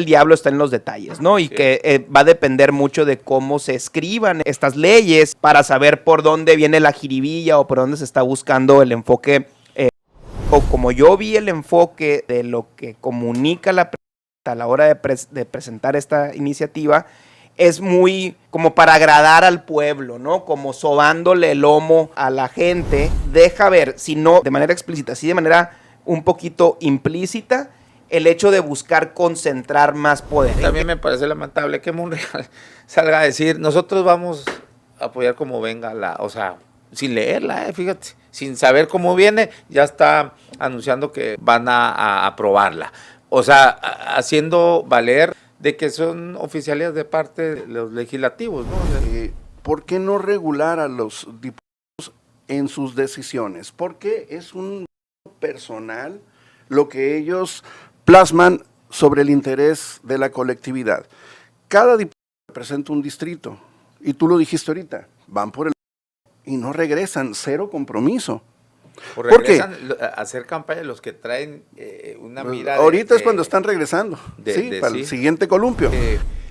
el diablo está en los detalles, ¿no? Y sí, que va a depender mucho de cómo se escriban estas leyes para saber por dónde viene la jiribilla o por dónde se está buscando el enfoque. O como yo vi el enfoque de lo que comunica la presidenta a la hora de presentar esta iniciativa, es muy como para agradar al pueblo, ¿no? Como sobándole el lomo a la gente. Deja ver, si no de manera explícita, sí de manera un poquito implícita, el hecho de buscar concentrar más poder. También me parece lamentable que Monreal salga a decir, nosotros vamos a apoyar como venga o sea, sin leerla, fíjate, sin saber cómo viene, ya está anunciando que van a aprobarla. O sea, haciendo valer de que son oficialías de parte de los legislativos, ¿no? ¿Por qué no regular a los diputados en sus decisiones? Porque es un personal lo que ellos plasman sobre el interés de la colectividad. Cada diputado representa un distrito, y tú lo dijiste ahorita, van por el y no regresan, cero compromiso. O regresan a hacer campaña los que traen una mira. Ahorita es cuando están regresando, para el siguiente columpio.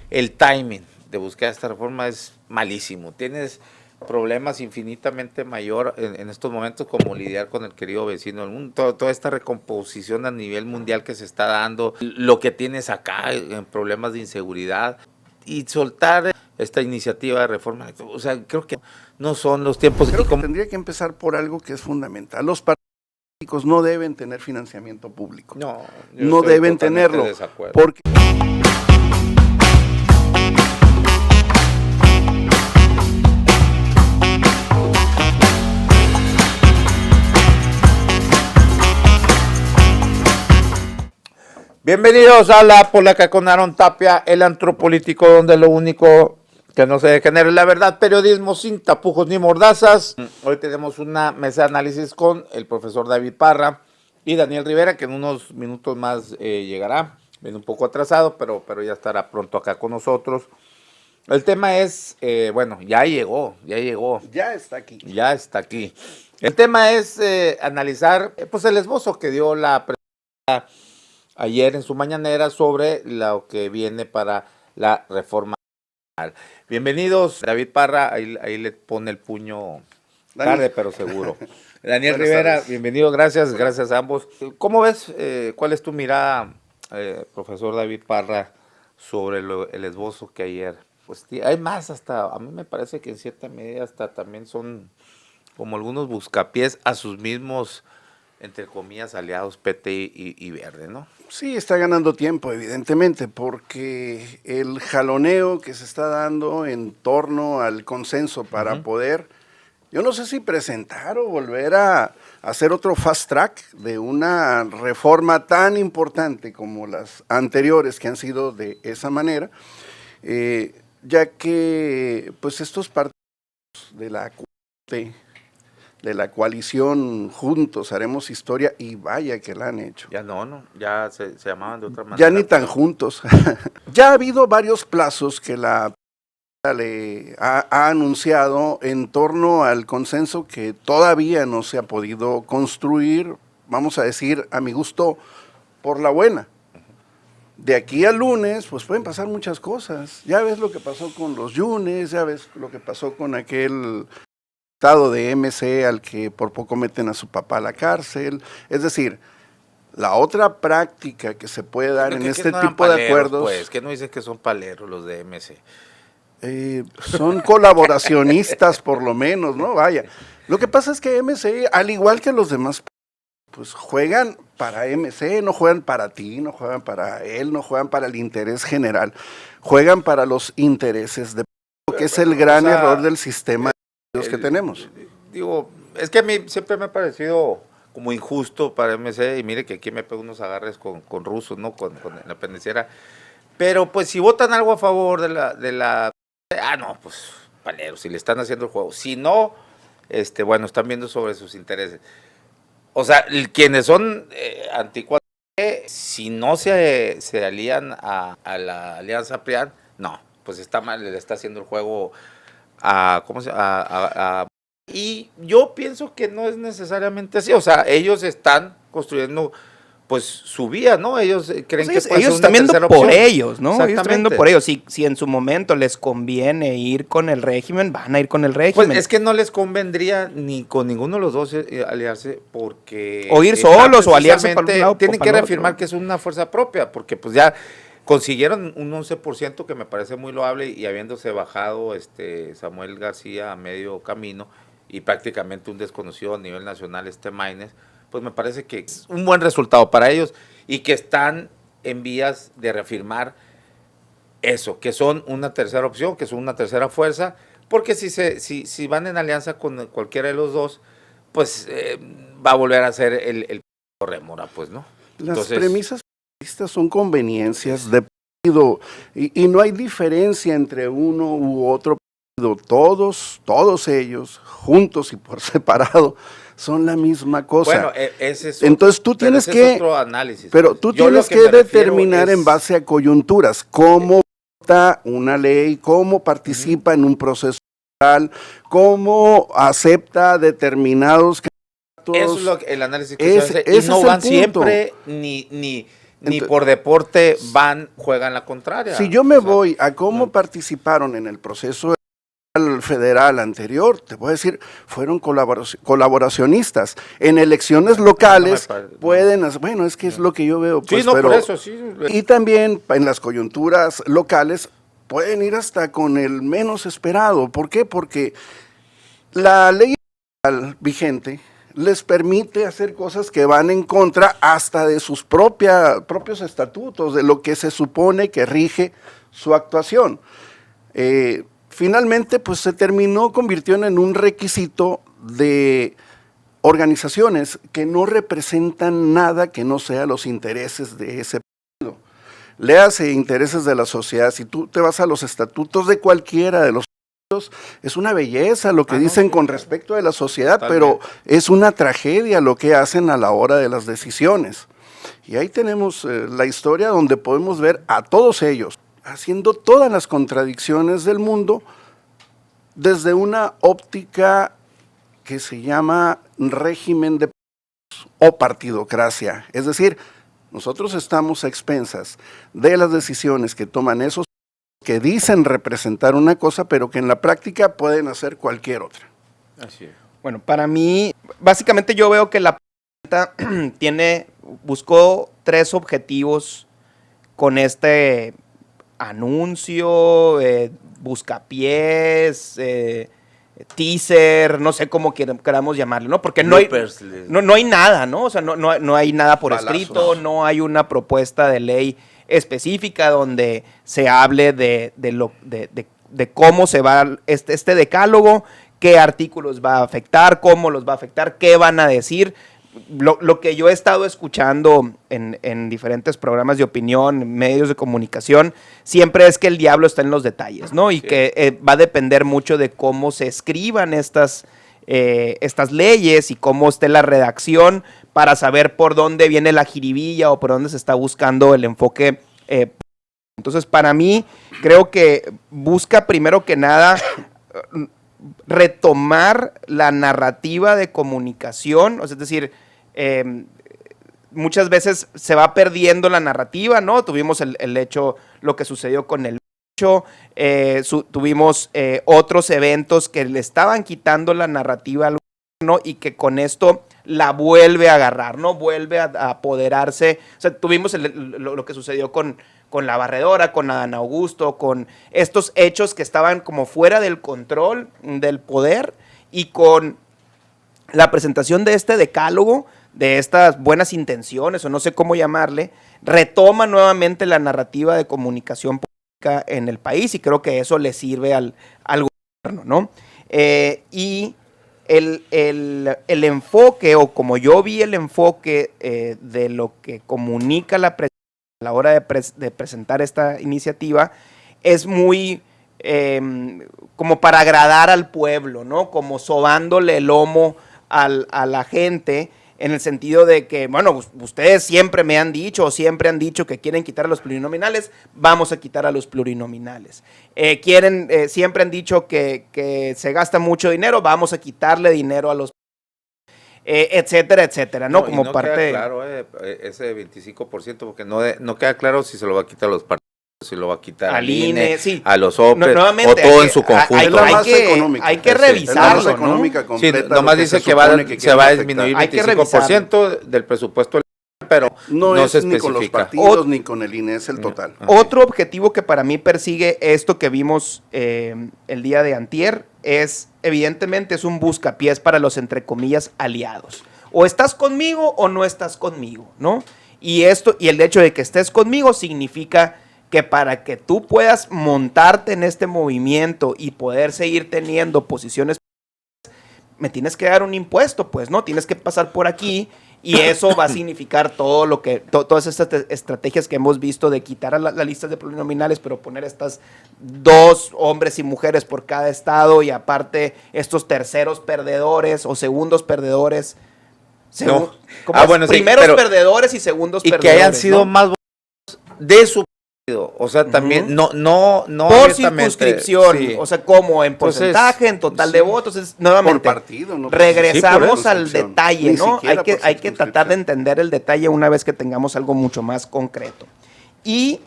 El timing de buscar esta reforma es malísimo. Tienes problemas infinitamente mayor en estos momentos como lidiar con el querido vecino del mundo, toda esta recomposición a nivel mundial que se está dando, lo que tienes acá en problemas de inseguridad y soltar esta iniciativa de reforma. O sea, creo que no son los tiempos. Creo que tendría que empezar por algo que es fundamental. Los partidos políticos no deben tener financiamiento público. No deben tenerlo. Porque bienvenidos a La Polaca con Aaron Tapia, el antropolítico donde lo único que no se degenere es la verdad, periodismo sin tapujos ni mordazas. Hoy tenemos una mesa de análisis con el profesor David Parra y Daniel Rivera, que en unos minutos más llegará, viene un poco atrasado, pero ya estará pronto acá con nosotros. El tema es, bueno, ya llegó. Ya está aquí. Ya está aquí. El tema es analizar pues el esbozo que dio la presidenta ayer en su mañanera sobre lo que viene para la reforma. Bienvenidos, David Parra, ahí le pone el puño tarde, pero seguro. Daniel Rivera, tardes. Bienvenido, gracias a ambos. ¿Cómo ves, cuál es tu mirada, profesor David Parra, sobre el esbozo que ayer? Pues hay más, hasta a mí me parece que en cierta medida hasta también son como algunos buscapiés a sus mismos, entre comillas, aliados PT y Verde, ¿no? Sí, está ganando tiempo, evidentemente, porque el jaloneo que se está dando en torno al consenso para poder, yo no sé si presentar o volver a hacer otro fast track de una reforma tan importante como las anteriores que han sido de esa manera, ya que pues estos partidos de la de la coalición Juntos Haremos Historia, y vaya que la han hecho. Ya ya se llamaban de otra manera. Ya ni tan juntos. Ya ha habido varios plazos que la le ha anunciado en torno al consenso que todavía no se ha podido construir, vamos a decir, a mi gusto, por la buena. De aquí al lunes, pues pueden pasar muchas cosas. Ya ves lo que pasó con los Yunes, ya ves lo que pasó con aquel estado de MC al que por poco meten a su papá a la cárcel. Es decir, la otra práctica que se puede dar en este tipo de acuerdos... Pues, que no dices que son paleros los de MC. Son colaboracionistas por lo menos, ¿no? Vaya. Lo que pasa es que MC, al igual que los demás, pues juegan para MC, no juegan para ti, no juegan para él, no juegan para el interés general, juegan para los intereses de... que es el gran error del sistema que tenemos. Digo, es que a mí siempre me ha parecido como injusto para MC, y mire que aquí me pego unos agarres con rusos, ¿no? Con la pendenciera, pero pues si votan algo a favor de la no, pues paleros, si le están haciendo el juego, si no, bueno, están viendo sobre sus intereses. O sea, quienes son anticuados, si no se alían a la alianza PRIAN, no, pues está mal, le está haciendo el juego y yo pienso que no es necesariamente así. O sea, ellos están construyendo pues subía, ¿no? Ellos creen Pues que puede ellos ser están una viendo tercera por opción. ellos, ¿no? Ellos están viendo Exactamente. por ellos. Si en su momento les conviene ir con el régimen, van a ir con el régimen. Pues es que no les convendría ni con ninguno de los dos aliarse porque... O ir está solos o aliarse para un precisamente- lado o Tienen que para el reafirmar otro. que es una fuerza propia, porque pues ya consiguieron un 11% que me parece muy loable y habiéndose bajado Samuel García a medio camino y prácticamente un desconocido a nivel nacional Maínez, pues me parece que es un buen resultado para ellos y que están en vías de reafirmar eso, que son una tercera opción, que son una tercera fuerza, porque si van en alianza con cualquiera de los dos, pues va a volver a ser el rémora, pues, ¿no? Las premisas partidistas son conveniencias de partido y no hay diferencia entre uno u otro partido. Todos ellos, juntos y por separado, son la misma cosa. Bueno, ese es entonces tú tienes ese es otro análisis. pero pues. tú Yo tienes lo que me refiero determinar en base a coyunturas cómo vota una ley, cómo participa en un proceso electoral, cómo acepta determinados candidatos. Eso es el análisis que se hace. Y no van siempre ni por deporte juegan la contraria. Si yo me voy a cómo participaron en el proceso federal anterior, te voy a decir, fueron colaboracionistas. En elecciones locales pueden hacer, bueno, es que es lo que yo veo. Pues, sí, no, pero, por eso, sí. Y también en las coyunturas locales pueden ir hasta con el menos esperado. ¿Por qué? Porque la ley vigente les permite hacer cosas que van en contra hasta de sus propios estatutos, de lo que se supone que rige su actuación. Finalmente, pues se convirtió en un requisito de organizaciones que no representan nada que no sea los intereses de ese partido. Léase intereses de la sociedad. Si tú te vas a los estatutos de cualquiera de los partidos, es una belleza lo que dicen con respecto a la sociedad, pero es una tragedia lo que hacen a la hora de las decisiones. Y ahí tenemos la historia donde podemos ver a todos ellos haciendo todas las contradicciones del mundo desde una óptica que se llama régimen de o partidocracia. Es decir, nosotros estamos a expensas de las decisiones que toman esos que dicen representar una cosa, pero que en la práctica pueden hacer cualquier otra. Así es. Bueno, para mí, básicamente yo veo que la buscó 3 objetivos con este anuncio, buscapiés, teaser, no sé cómo queramos llamarlo, ¿no? Porque no hay nada, ¿no? O sea, no hay nada por escrito, no hay una propuesta de ley específica donde se hable de cómo se va este decálogo, qué artículos va a afectar, cómo los va a afectar, qué van a decir. Lo que yo he estado escuchando en diferentes programas de opinión, medios de comunicación, siempre es que el diablo está en los detalles, ¿no? Y que va a depender mucho de cómo se escriban estas leyes y cómo esté la redacción para saber por dónde viene la jiribilla o por dónde se está buscando el enfoque. Entonces, para mí, creo que busca primero que nada retomar la narrativa de comunicación, o sea, es decir, muchas veces se va perdiendo la narrativa, ¿no? Tuvimos el hecho, lo que sucedió con el hecho, tuvimos otros eventos que le estaban quitando la narrativa al gobierno y que con esto la vuelve a agarrar, ¿no? Vuelve a apoderarse. O sea, tuvimos lo que sucedió con la barredora, con Adán Augusto, con estos hechos que estaban como fuera del control del poder y con la presentación de este decálogo, de estas buenas intenciones o no sé cómo llamarle, retoma nuevamente la narrativa de comunicación pública en el país y creo que eso le sirve al gobierno, ¿no? Y el enfoque, o como yo vi el enfoque de lo que comunica la presidencia a la hora de presentar esta iniciativa, es muy como para agradar al pueblo, ¿no? Como sobándole el lomo a la gente, en el sentido de que, bueno, ustedes siempre me han dicho o siempre han dicho que quieren quitar a los plurinominales, vamos a quitar a los plurinominales. Siempre han dicho que se gasta mucho dinero, vamos a quitarle dinero a los etcétera, etcétera, ¿no? Y Como no parte queda de... claro ese 25%, porque no queda claro si se lo va a quitar a los partidos, si lo va a quitar al INE, sí. a los OPLES, Nuevamente, o todo en su conjunto. Es la más económica. Hay que Es la revisarlo, más económica ¿no? completa. Sí, nomás lo que dice se que supone que se va a quieren disminuir Hay que 25% del presupuesto, pero no no es se ni con los especifica. partidos ni con el INE, es el total. Otro objetivo que para mí persigue esto que vimos el día de antier es, evidentemente, es un buscapiés para los, entre comillas, aliados. O estás conmigo o no estás conmigo, ¿no? Y el hecho de que estés conmigo significa que para que tú puedas montarte en este movimiento y poder seguir teniendo posiciones, me tienes que dar un impuesto, pues, ¿no? Tienes que pasar por aquí y eso va a significar todo lo que, todas estas estrategias que hemos visto de quitar a las listas de plurinominales, pero poner estas 2 hombres y mujeres por cada estado y aparte estos terceros perdedores o segundos perdedores. No. Bueno, primeros perdedores y segundos y perdedores. Que hayan sido, ¿no?, más votos de su partido. O sea, también, no por circunscripción, sí. O sea, como en porcentaje, en total de votos. Es, nuevamente, por partido, ¿no? Regresamos sí, al detalle, ¿no? Hay que tratar de circunscripción. entender el detalle una vez que tengamos algo mucho más concreto. Y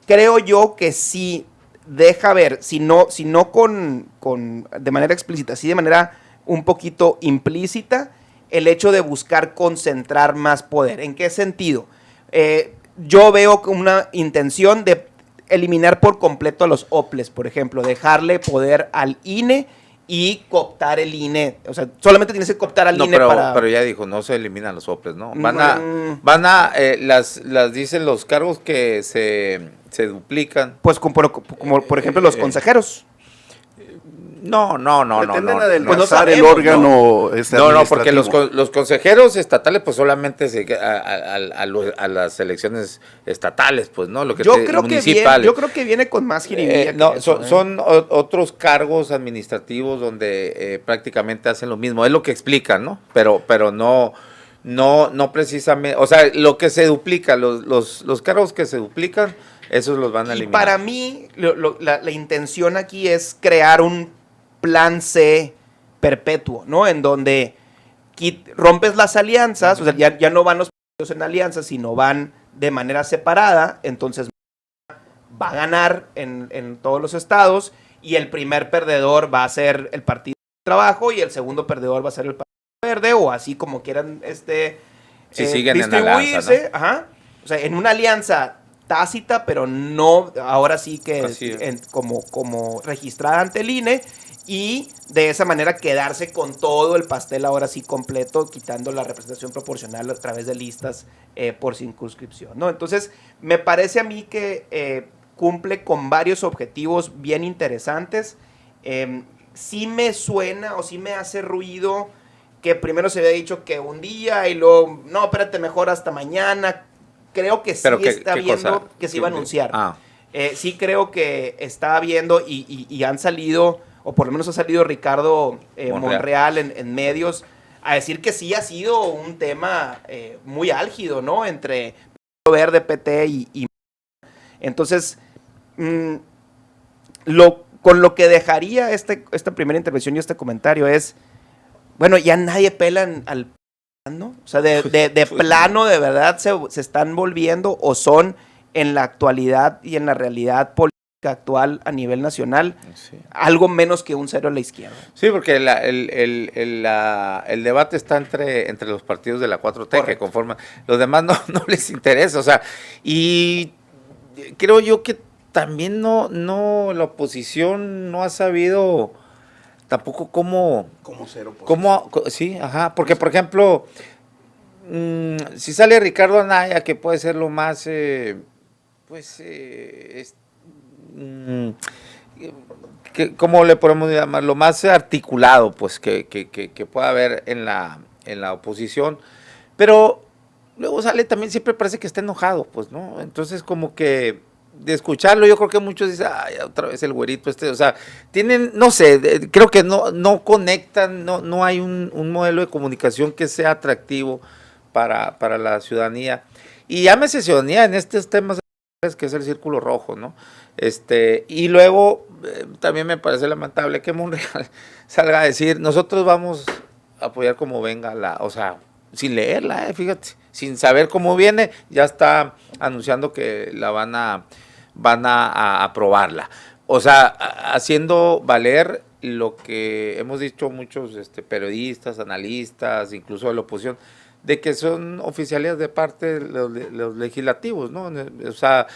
creo yo que sí deja ver, si no de manera explícita, sí de manera un poquito implícita, el hecho de buscar concentrar más poder. ¿En qué sentido? Yo veo una intención de eliminar por completo a los OPLES, por ejemplo, dejarle poder al INE y cooptar el INE. O sea, solamente tienes que cooptar al INE pero ya dijo, no se eliminan los OPLES, ¿no? Las dicen los cargos que se duplican. Pues como por ejemplo los consejeros. No. Pretenden no adelgazar el sabemos, órgano No, porque administrativo. los consejeros estatales, pues solamente a las elecciones estatales, pues, ¿no? Lo que Yo creo municipales. que viene con más jiribilla. No, son otros cargos administrativos donde prácticamente hacen lo mismo. Es lo que explican, ¿no? Pero no precisamente. O sea, lo que se duplica, los cargos que se duplican, esos los van a eliminar. Y para mí, la intención aquí es crear un plan C perpetuo, ¿no? En donde rompes las alianzas, o sea, ya no van los partidos en alianzas, sino van de manera separada, entonces va a ganar en todos los estados y el primer perdedor va a ser el Partido del Trabajo y el segundo perdedor va a ser el Partido Verde, o así como quieran si siguen distribuirse, en alianza, ¿no? Ajá. O sea, en una alianza tácita, pero no, ahora sí que como registrada ante el INE, y de esa manera quedarse con todo el pastel ahora sí completo, quitando la representación proporcional a través de listas por circunscripción, ¿no? Entonces, me parece a mí que cumple con varios objetivos bien interesantes. Sí me suena o sí me hace ruido que primero se había dicho que un día y luego, no, espérate, mejor hasta mañana. Creo que sí está viendo que se iba a anunciar. Sí creo que está viendo y han salido, o por lo menos ha salido Ricardo Monreal en medios a decir que sí ha sido un tema muy álgido, ¿no? Entre Verde, PT y entonces, con lo que dejaría esta primera intervención y este comentario es, bueno, ya nadie pela al ¿no? O sea, de plano, de verdad, se están volviendo o son en la actualidad y en la realidad política actual a nivel nacional, algo menos que un cero a la izquierda. Sí, porque el debate está entre los partidos de la 4T. Correcto. Que conforman. Los demás no les interesa, o sea, y creo yo que también la oposición no ha sabido tampoco cómo ser oposición. Sí, ajá, porque por ejemplo, si sale Ricardo Anaya, que puede ser lo más, ¿cómo le podemos llamar? Lo más articulado, pues, que pueda haber en la oposición, pero luego sale también, siempre parece que está enojado, pues, ¿no? Entonces, como que de escucharlo, yo creo que muchos dicen, ay, otra vez el güerito o sea, tienen, no sé, creo que no conectan, no hay un modelo de comunicación que sea atractivo para la ciudadanía, y llámese ciudadanía en estos temas que es el círculo rojo, ¿no? Y luego también me parece lamentable que Monreal salga a decir, nosotros vamos apoyar como venga o sea, sin leerla, fíjate, sin saber cómo viene, ya está anunciando que la van a aprobarla. O sea, haciendo valer lo que hemos dicho muchos periodistas, analistas, incluso de la oposición, de que son oficialías de parte de los legislativos, ¿no? O sea,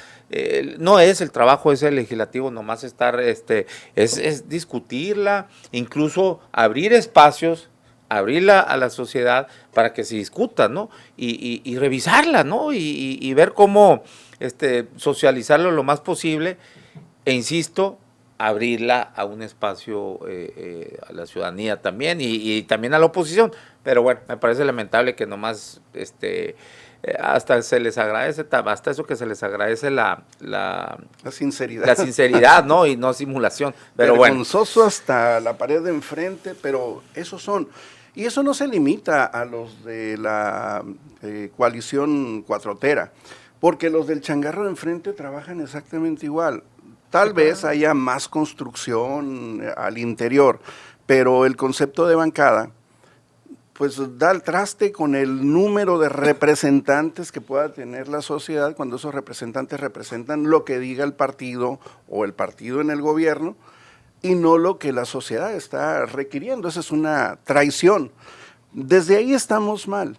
no es el trabajo ese legislativo nomás estar, es discutirla, incluso abrir espacios, abrirla a la sociedad para que se discuta, ¿no? Y revisarla, ¿no? Y ver cómo socializarlo lo más posible, e insisto, abrirla a un espacio a la ciudadanía también y también a la oposición. Pero bueno, me parece lamentable que nomás hasta se les agradece, hasta eso que se les agradece la sinceridad. La sinceridad, ¿no? Y no simulación. Pero vergonzoso hasta la pared de enfrente, pero esos son. Y eso no se limita a los de la coalición cuatrotera, porque los del changarro de enfrente trabajan exactamente igual. Tal vez haya más construcción al interior, pero el concepto de bancada pues da el traste con el número de representantes que pueda tener la sociedad cuando esos representantes representan lo que diga el partido o el partido en el gobierno y no lo que la sociedad está requiriendo. Esa es una traición. Desde ahí estamos mal.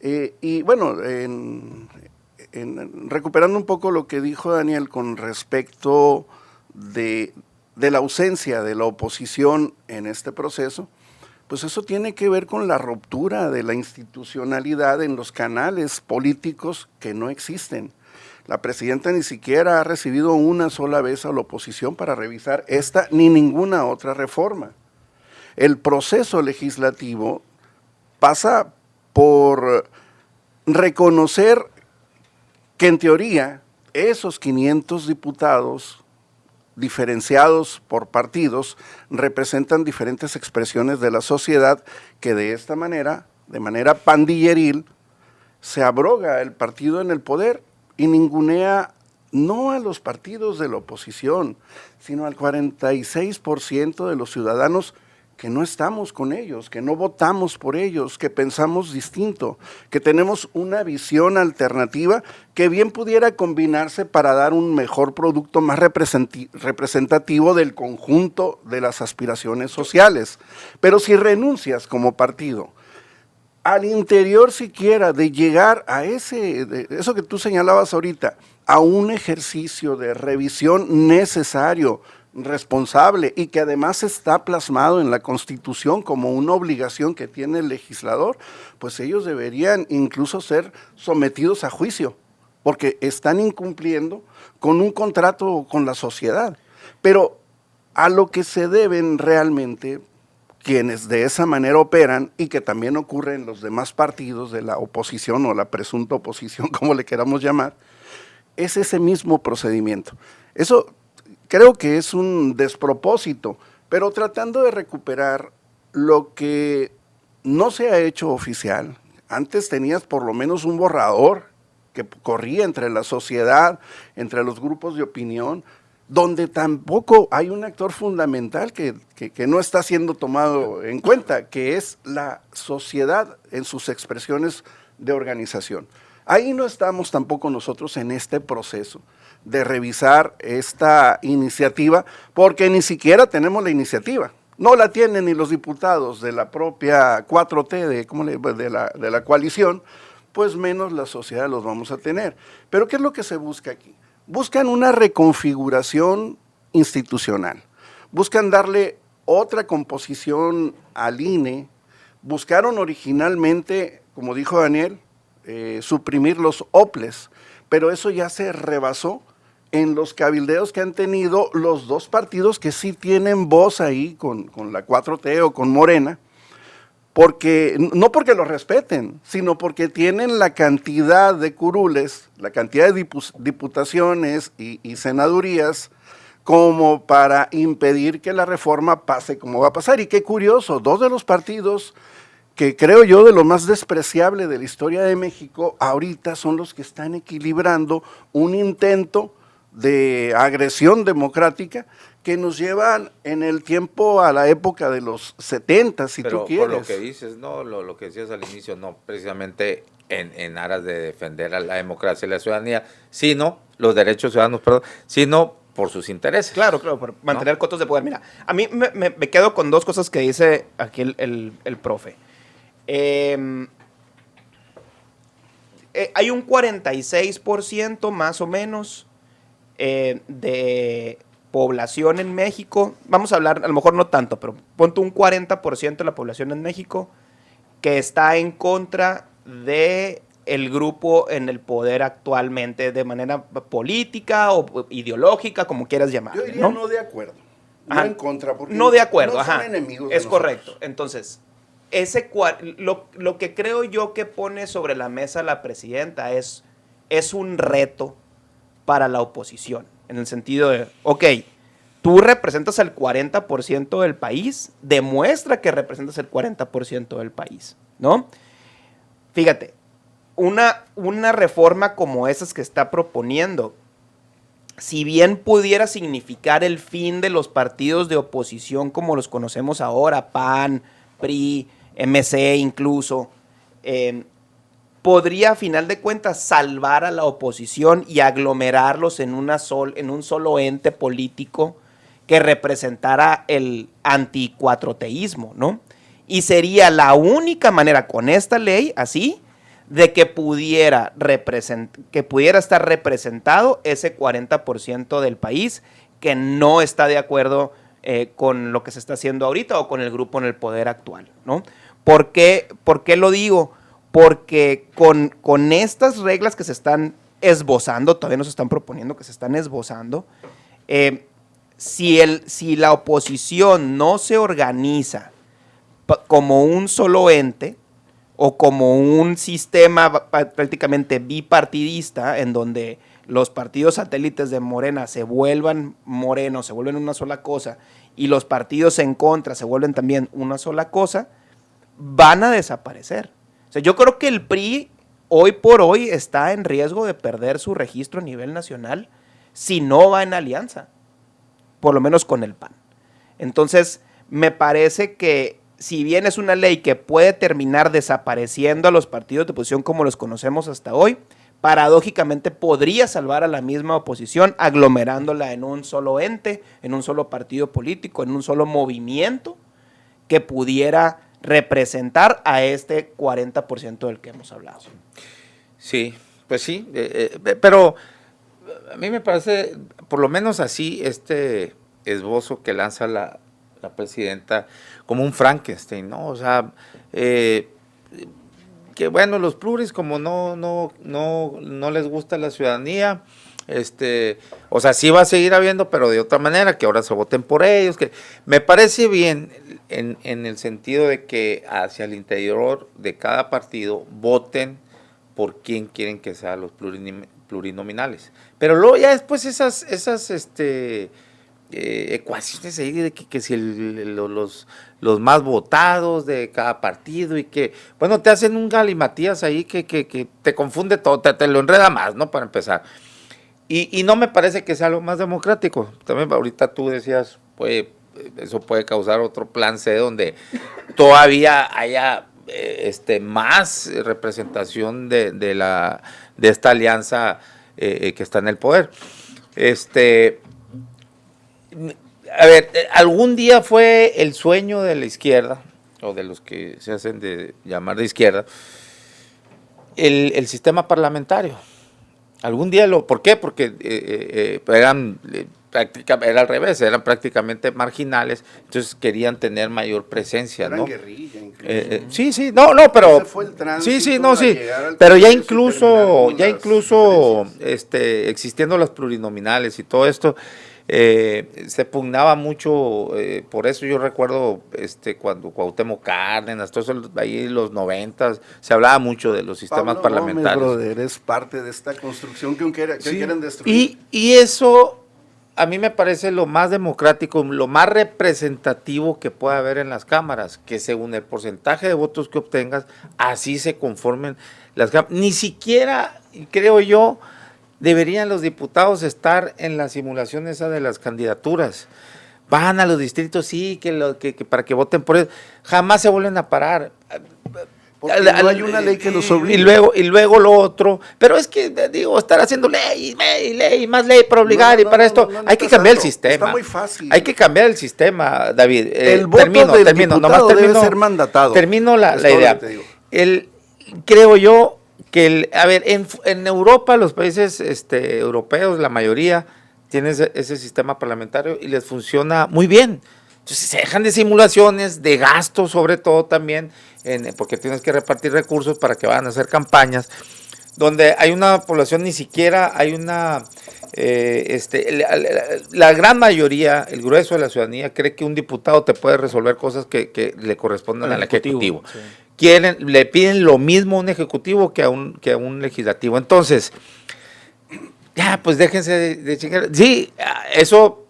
Y bueno, recuperando un poco lo que dijo Daniel con respecto de la ausencia de la oposición en este proceso, pues eso tiene que ver con la ruptura de la institucionalidad en los canales políticos que no existen. La presidenta ni siquiera ha recibido una sola vez a la oposición para revisar esta ni ninguna otra reforma. El proceso legislativo pasa por reconocer que en teoría esos 500 diputados diferenciados por partidos representan diferentes expresiones de la sociedad que de esta manera, de manera pandilleril, se abroga el partido en el poder y ningunea no a los partidos de la oposición, sino al 46% de los ciudadanos que no estamos con ellos, que no votamos por ellos, que pensamos distinto, que tenemos una visión alternativa que bien pudiera combinarse para dar un mejor producto más representativo del conjunto de las aspiraciones sociales. Pero si renuncias como partido al interior siquiera de llegar a eso que tú señalabas ahorita, a un ejercicio de revisión necesario, responsable y que además está plasmado en la Constitución como una obligación que tiene el legislador, pues ellos deberían incluso ser sometidos a juicio, porque están incumpliendo con un contrato con la sociedad. Pero a lo que se deben realmente quienes de esa manera operan y que también ocurre en los demás partidos de la oposición o la presunta oposición, como le queramos llamar, es ese mismo procedimiento. Eso creo que es un despropósito, pero tratando de recuperar lo que no se ha hecho oficial. Antes tenías por lo menos un borrador que corría entre la sociedad, entre los grupos de opinión, donde tampoco hay un actor fundamental que no está siendo tomado en cuenta, que es la sociedad en sus expresiones de organización. Ahí no estamos tampoco nosotros en este proceso de revisar esta iniciativa, porque ni siquiera tenemos la iniciativa. No la tienen ni los diputados de la propia 4T, de la coalición, pues menos la sociedad los vamos a tener. Pero ¿qué es lo que se busca aquí? Buscan una reconfiguración institucional, buscan darle otra composición al INE, buscaron originalmente, como dijo Daniel, suprimir los OPLES, pero eso ya se rebasó en los cabildeos que han tenido los dos partidos que sí tienen voz ahí con la 4T o con Morena, porque no porque los respeten, sino porque tienen la cantidad de curules, la cantidad de diputaciones y senadurías como para impedir que la reforma pase como va a pasar. Y qué curioso, dos de los partidos que creo yo de lo más despreciable de la historia de México, ahorita son los que están equilibrando un intento de agresión democrática que nos llevan en el tiempo a la época de los 70, si Pero tú quieres. por lo que dices, no, lo que decías al inicio, no precisamente en aras de defender a la democracia y la ciudadanía, sino los derechos ciudadanos, perdón, sino por sus intereses. Claro, por mantener cotos de poder. Mira, a mí me quedo con dos cosas que dice aquí el profe. Hay un 46% más o menos de población en México. Vamos a hablar, a lo mejor no tanto, pero ponte un 40% de la población en México que está en contra de el grupo en el poder actualmente de manera política o ideológica, como quieras llamarlo. Yo diría no de acuerdo, no en contra, porque no de acuerdo, no son ajá, enemigos de es nosotros. correcto. Entonces, lo que creo yo que pone sobre la mesa la presidenta es un reto para la oposición, en el sentido de, ok, tú representas el 40% del país, demuestra que representas el 40% del país, ¿no? Fíjate, una reforma como esas que está proponiendo, si bien pudiera significar el fin de los partidos de oposición como los conocemos ahora, PAN, PRI, MC incluso, podría a final de cuentas salvar a la oposición y aglomerarlos en un solo ente político que representara el anticuatroteísmo, ¿no? Y sería la única manera con esta ley, así, de que pudiera estar representado ese 40% del país que no está de acuerdo con lo que se está haciendo ahorita o con el grupo en el poder actual, ¿no? ¿Por qué lo digo? Porque con estas reglas que se están esbozando, todavía no se están proponiendo, que se están esbozando, si la oposición no se organiza como un solo ente o como un sistema prácticamente bipartidista en donde los partidos satélites de Morena se vuelvan morenos, se vuelven una sola cosa, y los partidos en contra se vuelven también una sola cosa, van a desaparecer. O sea, yo creo que el PRI hoy por hoy está en riesgo de perder su registro a nivel nacional si no va en alianza, por lo menos con el PAN. Entonces, me parece que si bien es una ley que puede terminar desapareciendo a los partidos de oposición como los conocemos hasta hoy, paradójicamente podría salvar a la misma oposición aglomerándola en un solo ente, en un solo partido político, en un solo movimiento que pudiera representar a este 40% del que hemos hablado. Sí, pues sí, pero a mí me parece, por lo menos así, este esbozo que lanza la presidenta como un Frankenstein, ¿no? O sea, que bueno, los pluris como no les gusta la ciudadanía, o sea, sí va a seguir habiendo, pero de otra manera, que ahora se voten por ellos, que me parece bien en el sentido de que hacia el interior de cada partido voten por quién quieren que sean los plurinominales. Pero luego ya después esas ecuaciones ahí de que si los más votados de cada partido y que, bueno, te hacen un galimatías ahí que te confunde todo, te lo enreda más, ¿no? Para empezar. Y no me parece que sea lo más democrático. También ahorita tú decías, pues, eso puede causar otro plan C donde todavía haya más representación de esta alianza que está en el poder. A ver, algún día fue el sueño de la izquierda, o de los que se hacen de llamar de izquierda, el sistema parlamentario. Algún día ¿por qué? Porque era al revés, eran prácticamente marginales, entonces querían tener mayor presencia, Eran ¿no? guerrilla, incluso. Sí, no, pero ese fue el tránsito sí, para llegar al pero ya Congreso y incluso terminar con las existiendo las plurinominales y todo esto, se pugnaba mucho, por eso yo recuerdo cuando Cuauhtémoc Cárdenas, todo eso ahí en los 90 se hablaba mucho de los sistemas Pablo parlamentarios. Gómez, brother, es parte de esta construcción que quieren destruir. Y eso a mí me parece lo más democrático, lo más representativo que puede haber en las cámaras, que según el porcentaje de votos que obtengas, así se conformen las cámaras. Ni siquiera, creo yo, deberían los diputados estar en la simulación esa de las candidaturas. Van a los distritos, sí, que para que voten por eso. Jamás se vuelven a parar. Porque no hay una ley que los obligue. Y luego lo otro. Pero es que, digo, estar haciendo ley, más ley para obligar y para esto. Hay que cambiar el sistema. Está muy fácil. Hay que cambiar el sistema, David. El voto del diputado debe ser mandatado. Termino la idea. Creo yo que, en Europa, los países europeos, la mayoría, tienen ese sistema parlamentario y les funciona muy bien. Entonces se dejan de simulaciones, de gastos sobre todo también, porque tienes que repartir recursos para que vayan a hacer campañas, donde hay una población, ni siquiera hay una, la gran mayoría, el grueso de la ciudadanía cree que un diputado te puede resolver cosas que le corresponden al ejecutivo. Sí. Le piden lo mismo a un ejecutivo que a un legislativo. Entonces, ya, pues déjense de chingar. Sí, eso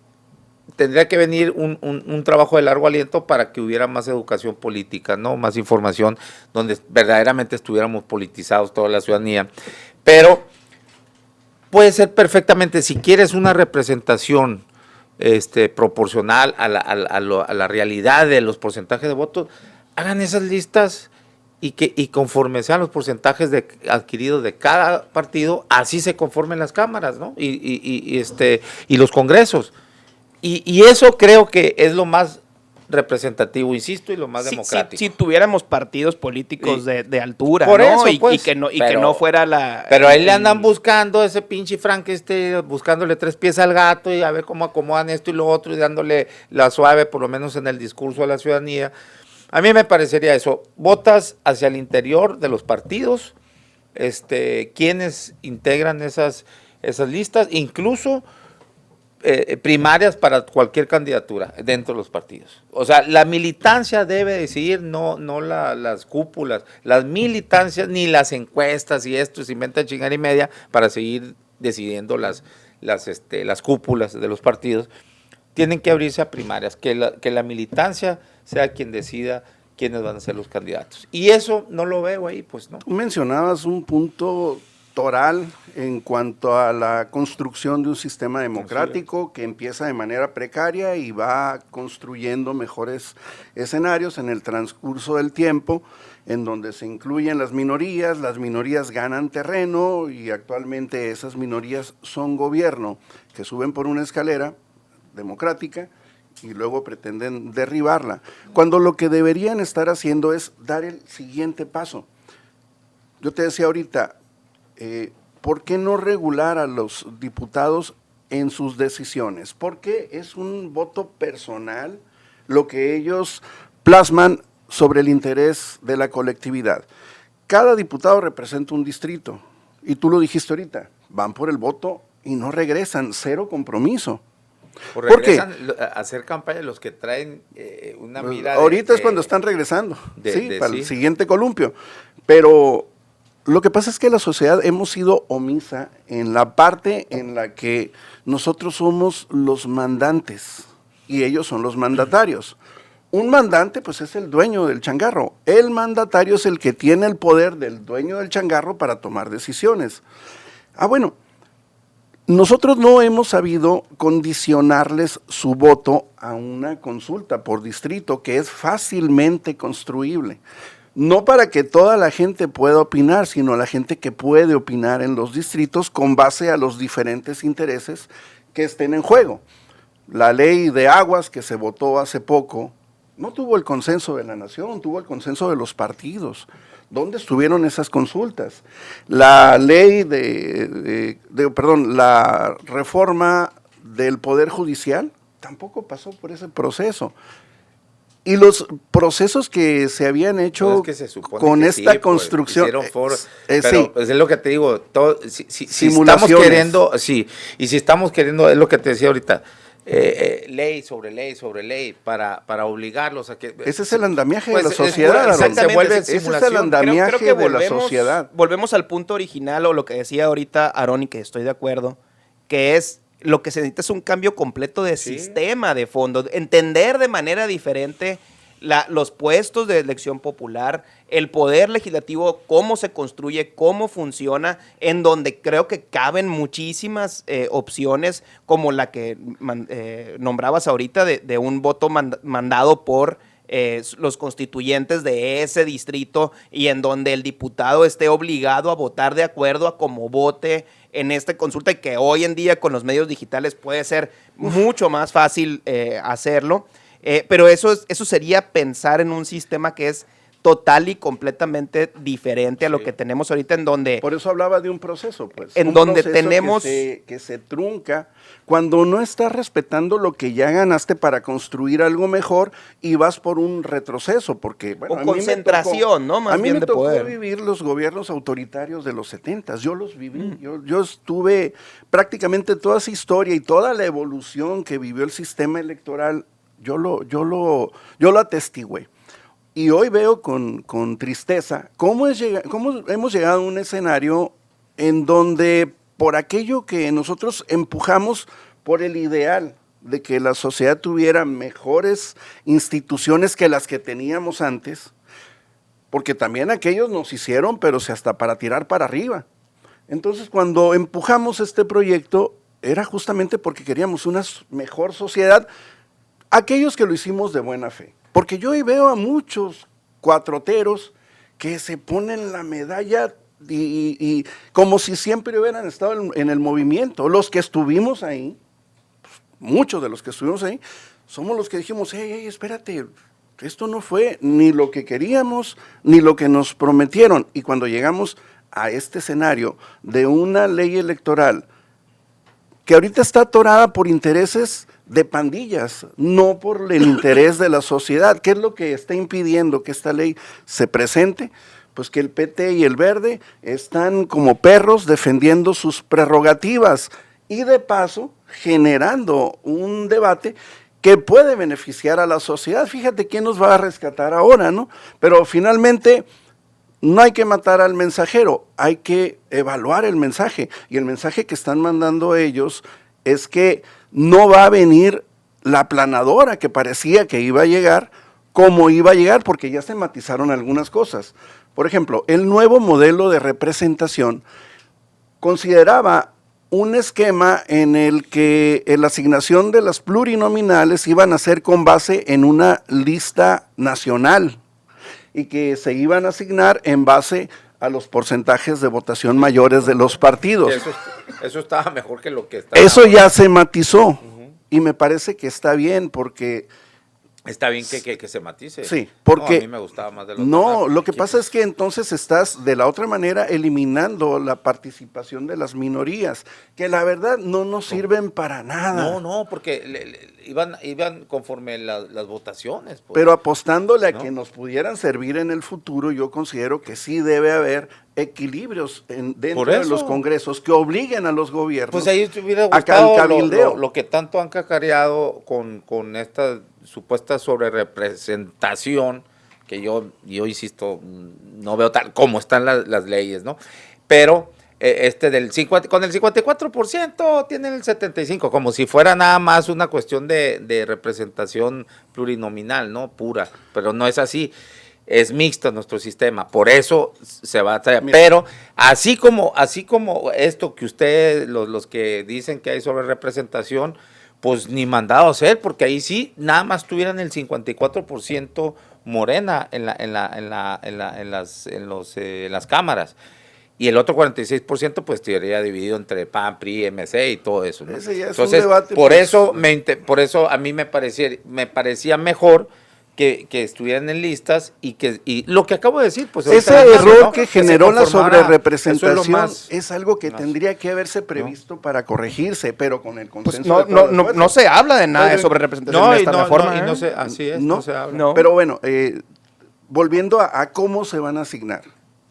tendría que venir un trabajo de largo aliento para que hubiera más educación política, ¿no? Más información, donde verdaderamente estuviéramos politizados toda la ciudadanía. Pero puede ser perfectamente, si quieres una representación proporcional a la realidad de los porcentajes de votos, hagan esas listas y conforme sean los porcentajes adquiridos de cada partido, así se conformen las cámaras, ¿no? Y los congresos. Y eso creo que es lo más representativo, insisto, y lo más democrático. Si tuviéramos partidos políticos de altura, por ¿no? Eso, pues, que no fuera la... Pero ahí le andan buscando ese pinche Frank, buscándole 3 pies al gato y a ver cómo acomodan esto y lo otro y dándole la suave, por lo menos en el discurso a la ciudadanía. A mí me parecería eso. Votas hacia el interior de los partidos, quienes integran esas listas, incluso primarias para cualquier candidatura dentro de los partidos. O sea, la militancia debe decidir, no las cúpulas, las militancias, ni las encuestas y esto, se inventan chingar y media para seguir decidiendo las cúpulas de los partidos. Tienen que abrirse a primarias, que la militancia sea quien decida quiénes van a ser los candidatos. Y eso no lo veo ahí, pues no. Tú mencionabas un punto toral en cuanto a la construcción de un sistema democrático que empieza de manera precaria y va construyendo mejores escenarios en el transcurso del tiempo, en donde se incluyen las minorías ganan terreno y actualmente esas minorías son gobierno, que suben por una escalera democrática y luego pretenden derribarla, cuando lo que deberían estar haciendo es dar el siguiente paso. Yo te decía ahorita, ¿por qué no regular a los diputados en sus decisiones? Porque es un voto personal lo que ellos plasman sobre el interés de la colectividad. Cada diputado representa un distrito, y tú lo dijiste ahorita, van por el voto y no regresan, cero compromiso. O regresan a hacer campaña los que traen una mira. Ahorita es cuando están regresando, para el siguiente columpio. Pero lo que pasa es que la sociedad hemos sido omisa en la parte en la que nosotros somos los mandantes y ellos son los mandatarios. Un mandante, pues, es el dueño del changarro. El mandatario es el que tiene el poder del dueño del changarro para tomar decisiones. Bueno, nosotros no hemos sabido condicionarles su voto a una consulta por distrito que es fácilmente construible. No para que toda la gente pueda opinar, sino la gente que puede opinar en los distritos con base a los diferentes intereses que estén en juego. La ley de aguas que se votó hace poco no tuvo el consenso de la nación, tuvo el consenso de los partidos. ¿Dónde estuvieron esas consultas? La ley la reforma del Poder Judicial tampoco pasó por ese proceso. Y los procesos que se habían hecho con esta construcción, pero es lo que te digo, si estamos queriendo, y si estamos queriendo, es lo que te decía ahorita, ley sobre ley para obligarlos a que... Ese es el andamiaje de la sociedad. Se vuelve ese es el andamiaje de la sociedad. Volvemos al punto original o lo que decía ahorita Aaron y que estoy de acuerdo, que es lo que se necesita es un cambio completo de sistema de fondo, entender de manera diferente los puestos de elección popular, el poder legislativo, cómo se construye, cómo funciona, en donde creo que caben muchísimas opciones, como la que nombrabas ahorita, de un voto mandado por los constituyentes de ese distrito, y en donde el diputado esté obligado a votar de acuerdo a cómo vote en esta consulta, y que hoy en día con los medios digitales puede ser mucho más fácil hacerlo. Pero eso sería pensar en un sistema que es total y completamente diferente a lo que tenemos ahorita, en donde... Por eso hablaba de un proceso, pues. En un donde proceso tenemos... que se trunca cuando no estás respetando lo que ya ganaste para construir algo mejor y vas por un retroceso, porque... Bueno, o concentración, ¿no? Más a mí bien me de tocó poder. vivir los gobiernos autoritarios de los 70s, yo los viví, yo estuve prácticamente toda esa historia y toda la evolución que vivió el sistema electoral, yo lo atestigué. Y hoy veo con tristeza cómo hemos llegado a un escenario en donde por aquello que nosotros empujamos por el ideal de que la sociedad tuviera mejores instituciones que las que teníamos antes, porque también aquellos nos hicieron, pero hasta para tirar para arriba. Entonces, cuando empujamos este proyecto, era justamente porque queríamos una mejor sociedad, aquellos que lo hicimos de buena fe. Porque yo hoy veo a muchos cuatroteros que se ponen la medalla y como si siempre hubieran estado en el movimiento. Los que estuvimos ahí, muchos de los que estuvimos ahí, somos los que dijimos, hey, espérate, esto no fue ni lo que queríamos, ni lo que nos prometieron. Y cuando llegamos a este escenario de una ley electoral que ahorita está atorada por intereses de pandillas, no por el interés de la sociedad. ¿Qué es lo que está impidiendo que esta ley se presente? Pues que el PT y el Verde están como perros defendiendo sus prerrogativas y de paso generando un debate que puede beneficiar a la sociedad. Fíjate quién nos va a rescatar ahora, ¿no? Pero finalmente no hay que matar al mensajero, hay que evaluar el mensaje. Y el mensaje que están mandando ellos es que no va a venir la aplanadora que parecía que iba a llegar, como iba a llegar, porque ya se matizaron algunas cosas. Por ejemplo, el nuevo modelo de representación consideraba un esquema en el que la asignación de las plurinominales iban a ser con base en una lista nacional y que se iban a asignar en base a los porcentajes de votación mayores de los partidos. Eso estaba mejor que lo que estaba. Eso ya se matizó y me parece que está bien porque... Está bien que se matice. Sí, porque... No, a mí me gustaba más de los No, demás. lo que pasa es que entonces estás de la otra manera eliminando la participación de las minorías, que la verdad no nos sirven para nada. No, porque iban conforme las votaciones. Pues. Pero apostándole a que nos pudieran servir en el futuro, yo considero que sí debe haber equilibrios dentro de los congresos que obliguen a los gobiernos pues ahí te hubiera gustado al cabildeo. Lo que tanto han cacareado con esta supuesta sobrerepresentación, que yo insisto, no veo tal como están las leyes, ¿no? Pero con el 54% tienen el 75%, como si fuera nada más una cuestión de representación plurinominal, ¿no? Pura, pero no es así. Es mixto nuestro sistema, por eso se va a traer. Pero así como esto que ustedes, los que dicen que hay sobre representación, pues ni mandado a hacer, porque ahí sí nada más tuvieran el 54% Morena en las cámaras. Y el otro 46% pues estaría dividido entre PAN, PRI, MC y todo eso, ¿no? Ese ya es Entonces, un debate, por pues, eso a mí me parecía mejor que estuvieran en listas y lo que acabo de decir, pues ese ahorita, error ¿no? que se generó la conformara, sobrerepresentación eso es algo que tendría que haberse previsto para corregirse, pero con el consenso Pues no, de todas las fuerzas. no se habla de nada de sobrerepresentación en esta reforma. no sé, así es, no se habla. No. Pero bueno, volviendo a cómo se van a asignar.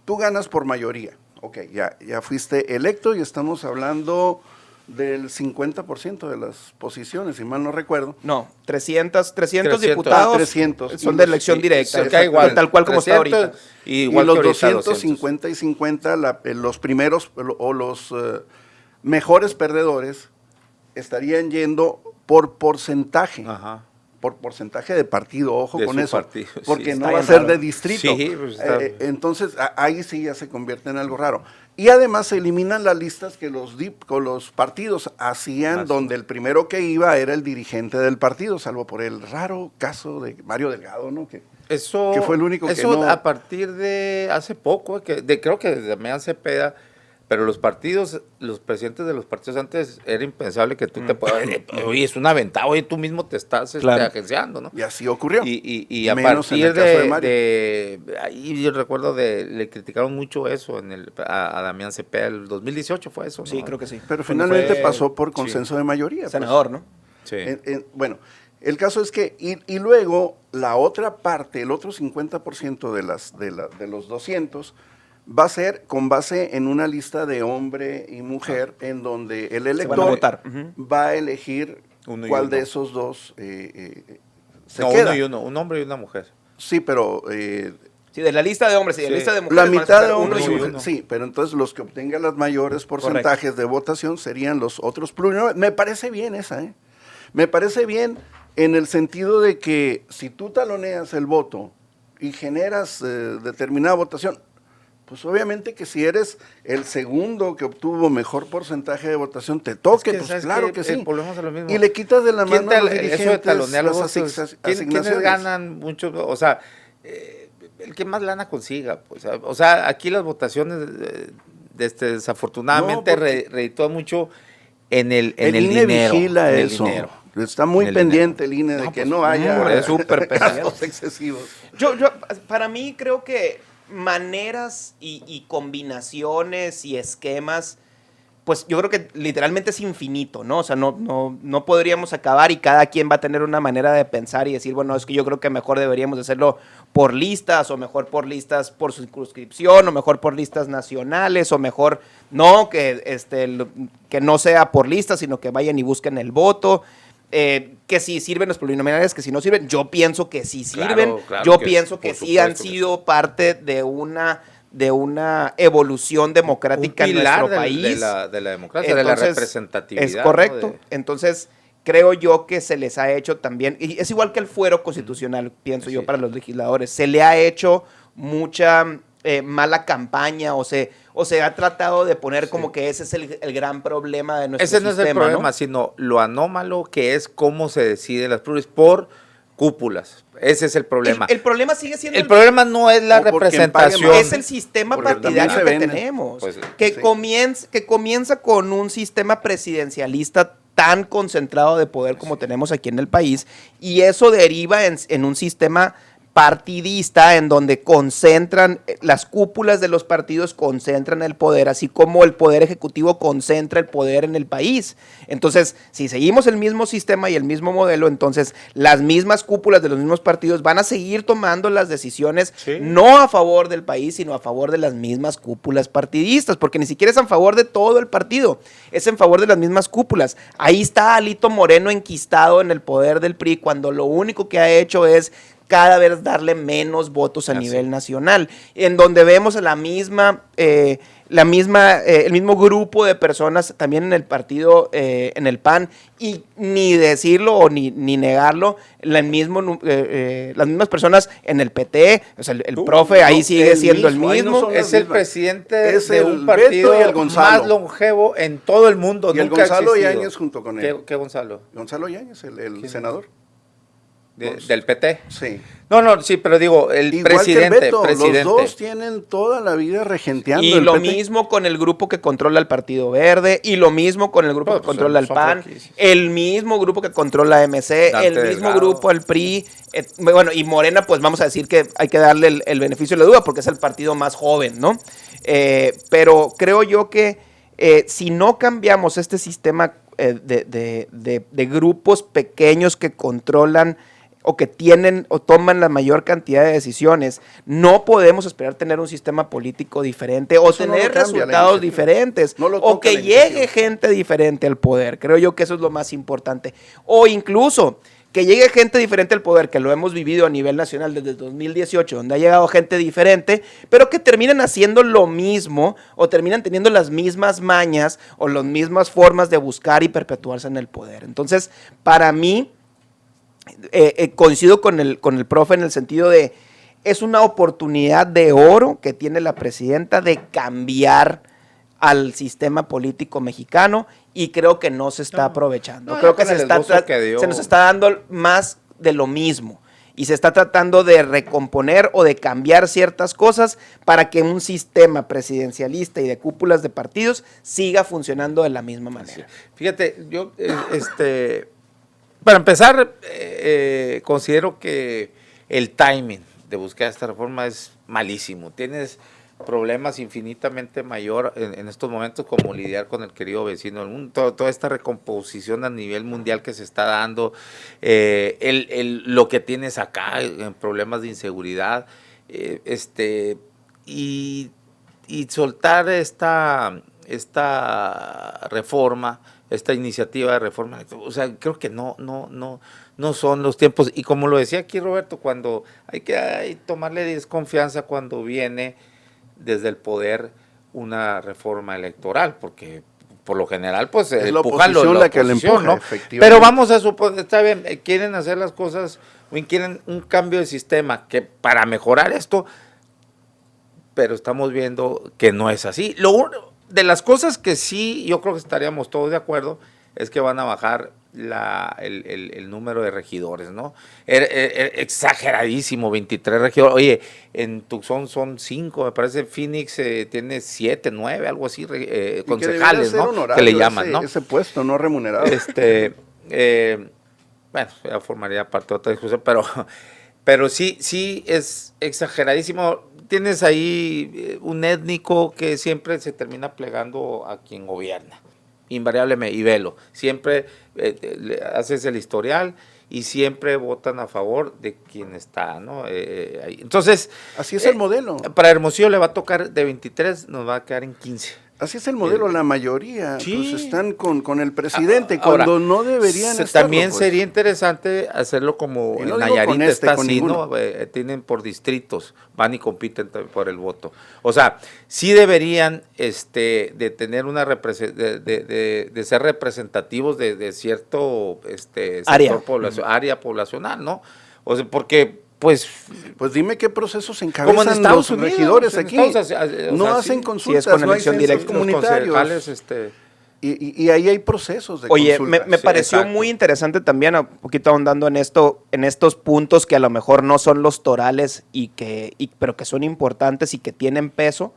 Tú ganas por mayoría. Ok, ya fuiste electo y estamos hablando del 50% de las posiciones, si mal no recuerdo. No, 300 diputados 300. son de elección directa, acá igual, tal cual como está ahorita. Igual y los que ahorita 250 y 50, los primeros o los mejores perdedores estarían yendo por porcentaje. Ajá. por porcentaje de partido, ojo De con su eso, partido, sí, porque está no va a bien ser raro. de distrito. Sí, pues está bien. Entonces, ahí sí ya se convierte en algo raro. Y además se eliminan las listas que con los partidos hacían, Así. donde el primero que iba era el dirigente del partido, salvo por el raro caso de Mario Delgado, ¿no? Eso, que fue el único que eso no- a partir de hace poco, creo que desde Damián Cepeda, pero los partidos, los presidentes de los partidos antes, era impensable que tú te puedas, oye, es una ventaja, oye, tú mismo te estás Claro. agenciando, ¿no? Y así ocurrió. Y a Menos en partir el caso de Mario. ahí yo recuerdo le criticaron mucho eso a Damián Cepeda, el 2018 fue eso, ¿no? Sí, creo que sí. Pero Cuando finalmente fue pasó por consenso de mayoría. pues. senador, ¿no? Sí. Bueno, el caso es que, y luego la otra parte, el otro 50% de los 200, va a ser con base en una lista de hombre y mujer, en donde el van a elector votar. Ujú. va a elegir Uno y cuál uno. de esos dos se No, queda. uno y uno, un hombre y una mujer. Sí, pero Sí, de la lista de hombres y de la Sí. lista de mujeres. la van a mitad de escoger hombres y uno y mujeres, uno. sí, pero entonces los que obtengan los mayores porcentajes de votación serían los otros plurinominales. Me parece bien esa, ¿eh? Me parece bien en el sentido de que si tú taloneas el voto y generas determinada votación, pues obviamente que si eres el segundo que obtuvo mejor porcentaje de votación, te toque, Es que, pues ¿sabes claro qué? que sí. Volvemos a lo mismo. Y le quitas de la ¿Quién mano a los eso de dirigentes talonear los las votos? ¿Quiénes asignaciones. ganan mucho? O sea, el que más lana consiga. Pues, o sea, aquí las votaciones, desafortunadamente, No, porque- reditúa mucho en el INE dinero. vigila en el eso. dinero. Está muy En el pendiente el INE de No, que pues, no haya por eso, súper pendiente. gastos excesivos. Para mí creo que maneras y combinaciones y esquemas, pues yo creo que literalmente es infinito, ¿no? O sea, no podríamos acabar y cada quien va a tener una manera de pensar y decir, bueno, es que yo creo que mejor deberíamos hacerlo por listas o mejor por listas por circunscripción o mejor por listas nacionales o mejor no, que no sea por listas, sino que vayan y busquen el voto. Que si sirven los plurinominales, que si no sirven, yo pienso que sí Claro, sirven, claro yo que pienso sí, que por sí han supuesto que sido parte de una evolución democrática en nuestro país. de la democracia, de la Entonces, representatividad. Es correcto. ¿no? Entonces, creo yo que se les ha hecho también, y es igual que el fuero constitucional, pienso yo, Sí. para los legisladores, se le ha hecho mucha mala campaña o se ha tratado de poner como que ese es el gran problema de nuestro Ese no sistema, es el problema, ¿no? sino lo anómalo que es cómo se deciden las pluris por cúpulas. Ese es el problema. El problema sigue siendo El problema no es la O por quien representación. pague más. es el sistema Porque también partidario se que vende. tenemos, Pues, que, sí. que comienza con un sistema presidencialista tan concentrado de poder como tenemos aquí en el país, y eso deriva en un sistema partidista en donde concentran, las cúpulas de los partidos concentran el poder, así como el poder ejecutivo concentra el poder en el país. Entonces, si seguimos el mismo sistema y el mismo modelo, entonces las mismas cúpulas de los mismos partidos van a seguir tomando las decisiones, Sí. no a favor del país, sino a favor de las mismas cúpulas partidistas, porque ni siquiera es a favor de todo el partido, es en favor de las mismas cúpulas. Ahí está Alito Moreno enquistado en el poder del PRI, cuando lo único que ha hecho es cada vez darle menos votos a Así. nivel nacional, en donde vemos a el mismo grupo de personas también en el partido, en el PAN, y ni decirlo o ni negarlo, las mismas personas en el PT, o sea, el profe ahí sigue el siendo el mismo, ahí no mismo. son Es el mismas. presidente Es de el un Beto partido y el Gonzalo. más longevo en todo el mundo. Y el Nunca ha Gonzalo existido. Yáñez junto con él. ¿Qué Gonzalo? Gonzalo Yáñez, el ¿Quién? senador. ¿Del PT? Sí. No, sí, pero digo, el Igual presidente. que el Beto, presidente. los dos tienen toda la vida regenteando Y el lo PT. mismo con el grupo que controla el Partido Verde, y lo mismo con el grupo Pues, que controla el son PAN, franquicias. el mismo grupo que controla MC, Dante el mismo Delgado. grupo el PRI, bueno, y Morena, pues vamos a decir que hay que darle el beneficio de la duda porque es el partido más joven, ¿no? Pero creo yo que si no cambiamos este sistema de grupos pequeños que controlan o que tienen o toman la mayor cantidad de decisiones, no podemos esperar tener un sistema político diferente o Eso no tener lo cambia la resultados iniciativa. diferentes No lo o toca que la llegue iniciativa. gente diferente al poder. Creo yo que eso es lo más importante. O incluso que llegue gente diferente al poder, que lo hemos vivido a nivel nacional desde el 2018, donde ha llegado gente diferente, pero que terminan haciendo lo mismo o terminan teniendo las mismas mañas o las mismas formas de buscar y perpetuarse en el poder. Entonces, para mí, coincido con el profe en el sentido de, es una oportunidad de oro que tiene la presidenta de cambiar al sistema político mexicano y creo que no se está aprovechando. Creo que se nos está dando más de lo mismo y se está tratando de recomponer o de cambiar ciertas cosas para que un sistema presidencialista y de cúpulas de partidos siga funcionando de la misma manera. Fíjate, yo, para empezar, considero que el timing de buscar esta reforma es malísimo. Tienes problemas infinitamente mayor en estos momentos como lidiar con el querido vecino del mundo, toda esta recomposición a nivel mundial que se está dando, lo que tienes acá en problemas de inseguridad, y soltar esta reforma, esta iniciativa de reforma, o sea, creo que no son los tiempos, y como lo decía aquí Roberto, cuando hay que tomarle desconfianza cuando viene desde el poder una reforma electoral, porque por lo general pues es la oposición la que le empuja, ¿no? Pero vamos a suponer, está bien, quieren hacer las cosas, quieren un cambio de sistema que para mejorar esto, pero estamos viendo que no es así. De las cosas que sí yo creo que estaríamos todos de acuerdo es que van a bajar el número de regidores, ¿no? Exageradísimo, 23 regidores. Oye, en Tucson son 5, me parece. Phoenix tiene 7, 9, algo así, concejales, ¿no? Que le llaman, ¿no? Ese puesto no remunerado. Bueno, ya formaría parte de otra discusión, pero sí es exageradísimo. Tienes ahí un étnico que siempre se termina plegando a quien gobierna, invariablemente, y velo, siempre haces el historial y siempre votan a favor de quien está, ¿no? Ahí. Entonces, así es el modelo. Para Hermosillo le va a tocar de 23, nos va a quedar en 15. Así es el modelo, la mayoría sí. Pues están con el presidente cuando no deberían estarlo. También pues sería interesante hacerlo como en Nayarit está así, ¿no? Tienen por distritos, van y compiten por el voto. O sea, sí deberían de tener una de ser representativos de cierto área poblacional, ¿no? O sea, porque Pues dime qué procesos encabezan los regidores aquí. No hacen consultas, no hay censos comunitarios. Y ahí hay procesos de consulta. Oye, me pareció muy interesante también, un poquito ahondando en estos puntos que a lo mejor no son los torales, pero que son importantes y que tienen peso.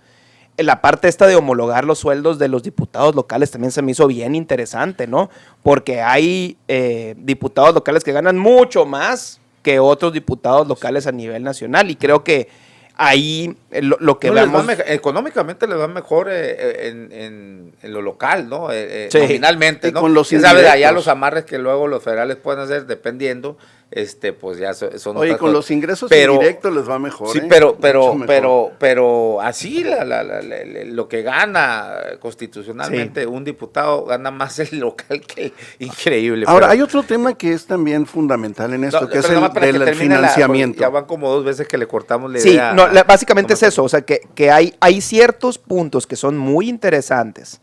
La parte esta de homologar los sueldos de los diputados locales también se me hizo bien interesante, ¿no? Porque hay diputados locales que ganan mucho más que otros diputados locales a nivel nacional, y creo que ahí lo que vemos... económicamente les va mejor en lo local, ¿no? Sí. Nominalmente, ¿no? Con los ¿Sabes? Allá los amarres que luego los federales pueden hacer, dependiendo, pues ya son Oye, con los ingresos indirectos les va mejor. Sí, pero así lo que gana constitucionalmente un diputado gana más el local que increíble. Ahora, hay otro tema que es también fundamental en esto, que es el del financiamiento. Ya van como 2 veces que le cortamos la idea. Sí, básicamente es eso, o sea, que hay ciertos puntos que son muy interesantes.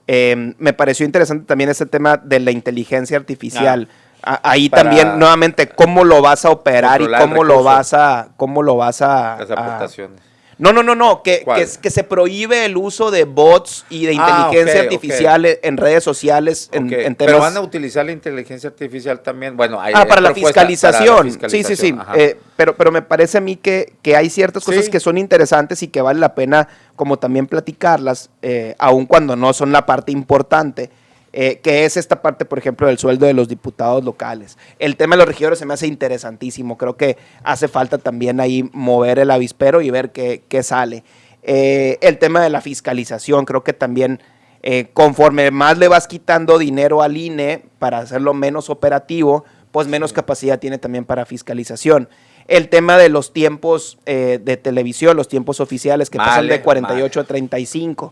Me pareció interesante también ese tema de la inteligencia artificial. Ahí también, nuevamente, cómo lo vas a operar y cómo lo vas a... Las aportaciones. No, que se prohíbe el uso de bots y de inteligencia artificial en redes sociales, en temas... Pero van a utilizar la inteligencia artificial también, bueno, hay para la fiscalización. Sí. Pero me parece a mí que hay ciertas cosas que son interesantes y que vale la pena como también platicarlas, aun cuando no son la parte importante. Que es esta parte, por ejemplo, del sueldo de los diputados locales. El tema de los regidores se me hace interesantísimo. Creo que hace falta también ahí mover el avispero y ver qué sale. El tema de la fiscalización, creo que también conforme más le vas quitando dinero al INE para hacerlo menos operativo, pues menos capacidad tiene también para fiscalización. El tema de los tiempos de televisión, los tiempos oficiales que pasan de 48 a 35.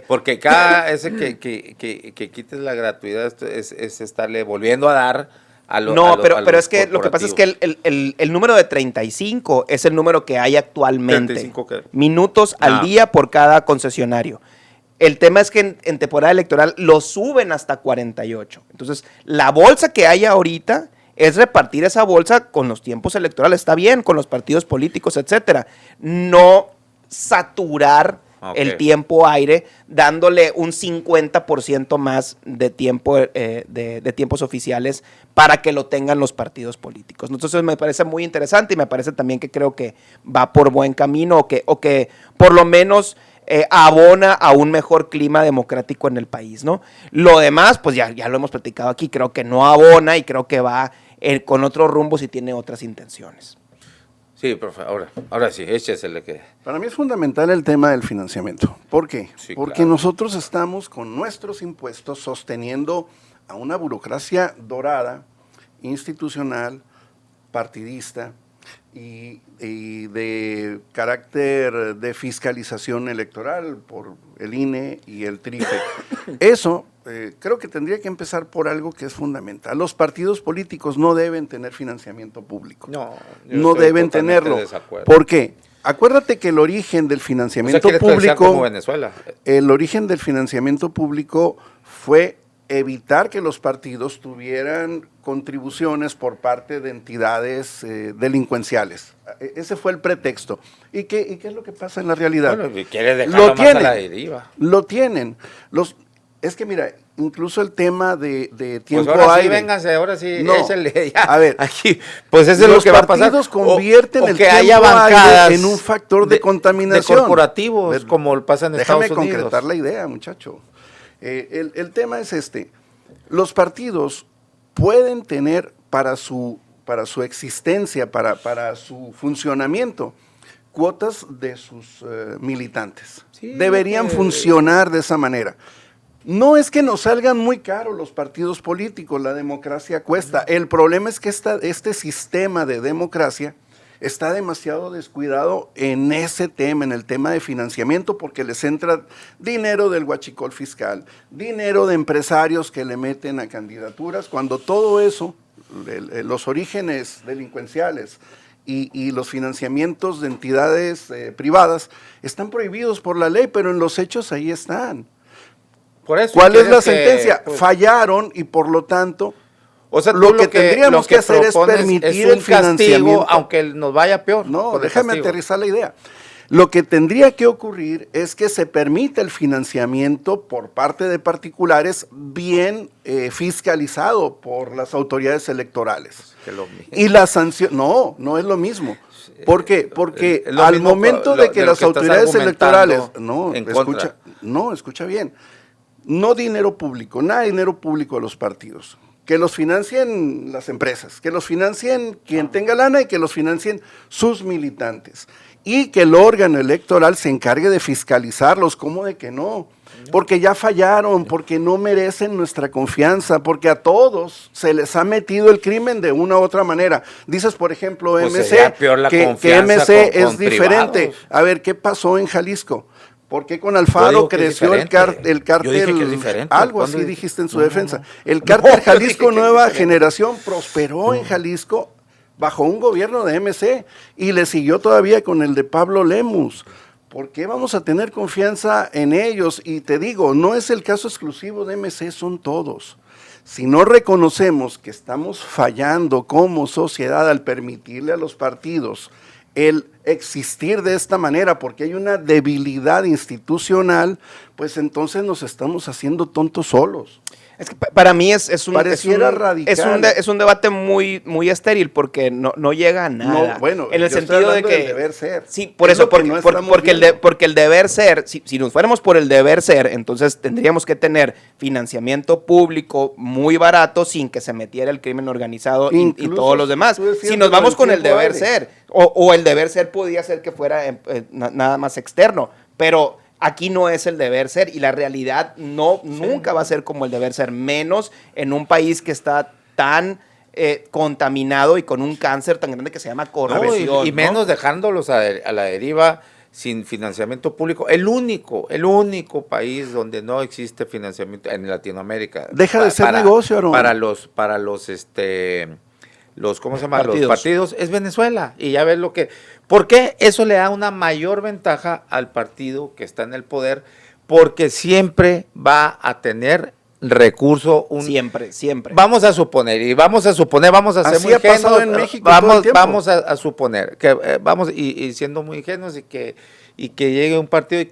Porque cada ese que quites la gratuidad es estarle volviendo a dar a los pero es que lo que pasa es que el número de 35 es el número que hay actualmente. 35 ¿qué? Minutos al día por cada concesionario. El tema es que en temporada electoral lo suben hasta 48. Entonces, la bolsa que hay ahorita es repartir esa bolsa con los tiempos electorales, está bien, con los partidos políticos, etcétera. No saturar el tiempo aire, dándole un 50% más de tiempo de tiempos oficiales para que lo tengan los partidos políticos. Entonces me parece muy interesante y me parece también que creo que va por buen camino o que por lo menos abona a un mejor clima democrático en el país, ¿no? Lo demás, pues ya lo hemos platicado aquí, creo que no abona y creo que va con otros rumbos y tiene otras intenciones. Sí, profe, ahora sí, échesele que... Para mí es fundamental el tema del financiamiento. ¿Por qué? Sí, porque claro. nosotros estamos con nuestros impuestos sosteniendo a una burocracia dorada, institucional, partidista y de carácter de fiscalización electoral por el INE y el TRIFE. Eso creo que tendría que empezar por algo que es fundamental. Los partidos políticos no deben tener financiamiento público. No deben tenerlo. ¿Por qué? Acuérdate que el origen del financiamiento público, como Venezuela. El origen del financiamiento público fue evitar que los partidos tuvieran contribuciones por parte de entidades delincuenciales. Ese fue el pretexto. ¿Y qué es lo que pasa en la realidad? Bueno, quiere dejarlo más a la deriva. Lo tienen. Es que mira, incluso el tema de tiempo pues ahora aire. Sí, vénganse, ahora sí, no, échale ya. A ver, aquí, pues eso es lo que va a pasar. Los partidos convierten el que tiempo haya bancadas aire en un factor de contaminación. De corporativos, como pasa en Estados Unidos. Déjame concretar la idea, muchacho. El tema es este. Los partidos pueden tener para su existencia, para su funcionamiento, cuotas de sus militantes. Sí, deberían funcionar de esa manera. No es que nos salgan muy caros los partidos políticos, la democracia cuesta. El problema es que este sistema de democracia está demasiado descuidado en ese tema, en el tema de financiamiento, porque les entra dinero del huachicol fiscal, dinero de empresarios que le meten a candidaturas, cuando todo eso, los orígenes delincuenciales y los financiamientos de entidades privadas están prohibidos por la ley, pero en los hechos ahí están. Por eso, ¿cuál es la sentencia? Pues, fallaron y por lo tanto... O sea, lo que tendríamos que hacer es permitir el financiamiento, aunque nos vaya peor. No, déjame aterrizar la idea. Lo que tendría que ocurrir es que se permita el financiamiento por parte de particulares bien fiscalizado por las autoridades electorales. Y la sanción, no es lo mismo. ¿Por qué? Porque al momento de que las autoridades electorales, escucha bien, no dinero público, nada de dinero público a los partidos. Que los financien las empresas, que los financien quien tenga lana y que los financien sus militantes. Y que el órgano electoral se encargue de fiscalizarlos. ¿Cómo de que no? Porque ya fallaron, porque no merecen nuestra confianza, porque a todos se les ha metido el crimen de una u otra manera. Dices, por ejemplo, pues MC, que MC es diferente. A ver, ¿qué pasó en Jalisco? ¿Por qué con Alfaro creció el cártel? Algo así dijiste en su defensa. El cártel Jalisco Nueva Generación prosperó en Jalisco bajo un gobierno de MC y le siguió todavía con el de Pablo Lemus. ¿Por qué vamos a tener confianza en ellos? Y te digo, no es el caso exclusivo de MC, son todos. Si no reconocemos que estamos fallando como sociedad al permitirle a los partidos el existir de esta manera, porque hay una debilidad institucional, pues entonces nos estamos haciendo tontos solos. Es que para mí es un debate muy estéril porque no llega a nada. No, bueno, en el sentido de que del deber ser. Sí, por eso, porque el deber ser, si nos fuéramos por el deber ser, entonces tendríamos que tener financiamiento público muy barato sin que se metiera el crimen organizado y todos los demás. Si nos vamos con el deber ser, o el deber ser podía ser que fuera nada más externo, pero aquí no es el deber ser y la realidad nunca va a ser como el deber ser, menos en un país que está tan contaminado y con un cáncer tan grande que se llama corrupción. Y menos dejándolos a la deriva sin financiamiento público. El único país donde no existe financiamiento en Latinoamérica. Deja de ser negocio, Aaron. Para los ¿cómo se llama? Los partidos es Venezuela. Y ya ves lo que... ¿Por qué? Eso le da una mayor ventaja al partido que está en el poder, porque siempre va a tener recurso, Siempre. Vamos a suponer, vamos a ser Así muy ha pasado ingenuos, en México todo el tiempo. vamos a suponer que vamos y siendo muy ingenuos y que llegue un partido y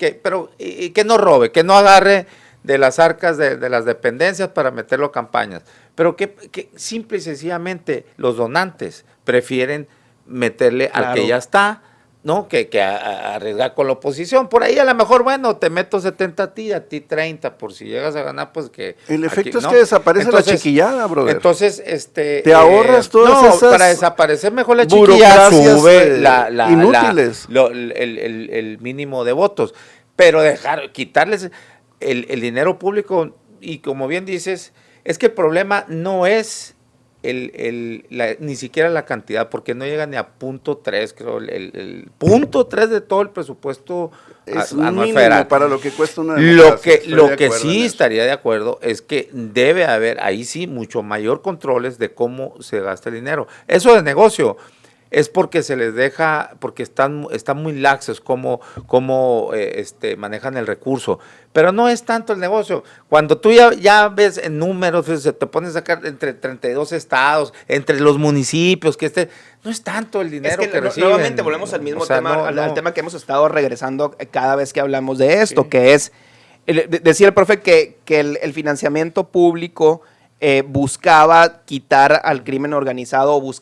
que no robe, que no agarre de las arcas de las dependencias para meterlo a campañas, pero que simple y sencillamente los donantes prefieren meterle al que ya está, ¿no? Que arriesgar con la oposición. Por ahí a lo mejor, bueno, te meto 70 a ti 30, por si llegas a ganar, pues que... El efecto aquí, es ¿no? que desaparece Entonces, la chiquillada, brother. Entonces, te ahorras todas esas para desaparecer mejor la chiquilla, burocracias, sube inútiles. el mínimo de votos. Pero quitarles el dinero público, y como bien dices, es que el problema no es ni siquiera la cantidad, porque no llega ni a 0.3, creo, el 0.3 de todo el presupuesto es anual mínimo federal. para lo que cuesta una Lo democracia. que sí estaría de acuerdo es que debe haber ahí sí mucho mayor controles de cómo se gasta el dinero. Eso de negocio es porque se les deja, porque están muy laxos cómo manejan el recurso, pero no es tanto el negocio. Cuando tú ya ves en números, se te pones a sacar entre 32 estados, entre los municipios, no es tanto el dinero que reciben. Nuevamente volvemos al mismo tema, al no. tema que hemos estado regresando cada vez que hablamos de esto, sí, que es, decía el profe que el financiamiento público buscaba quitar al crimen organizado o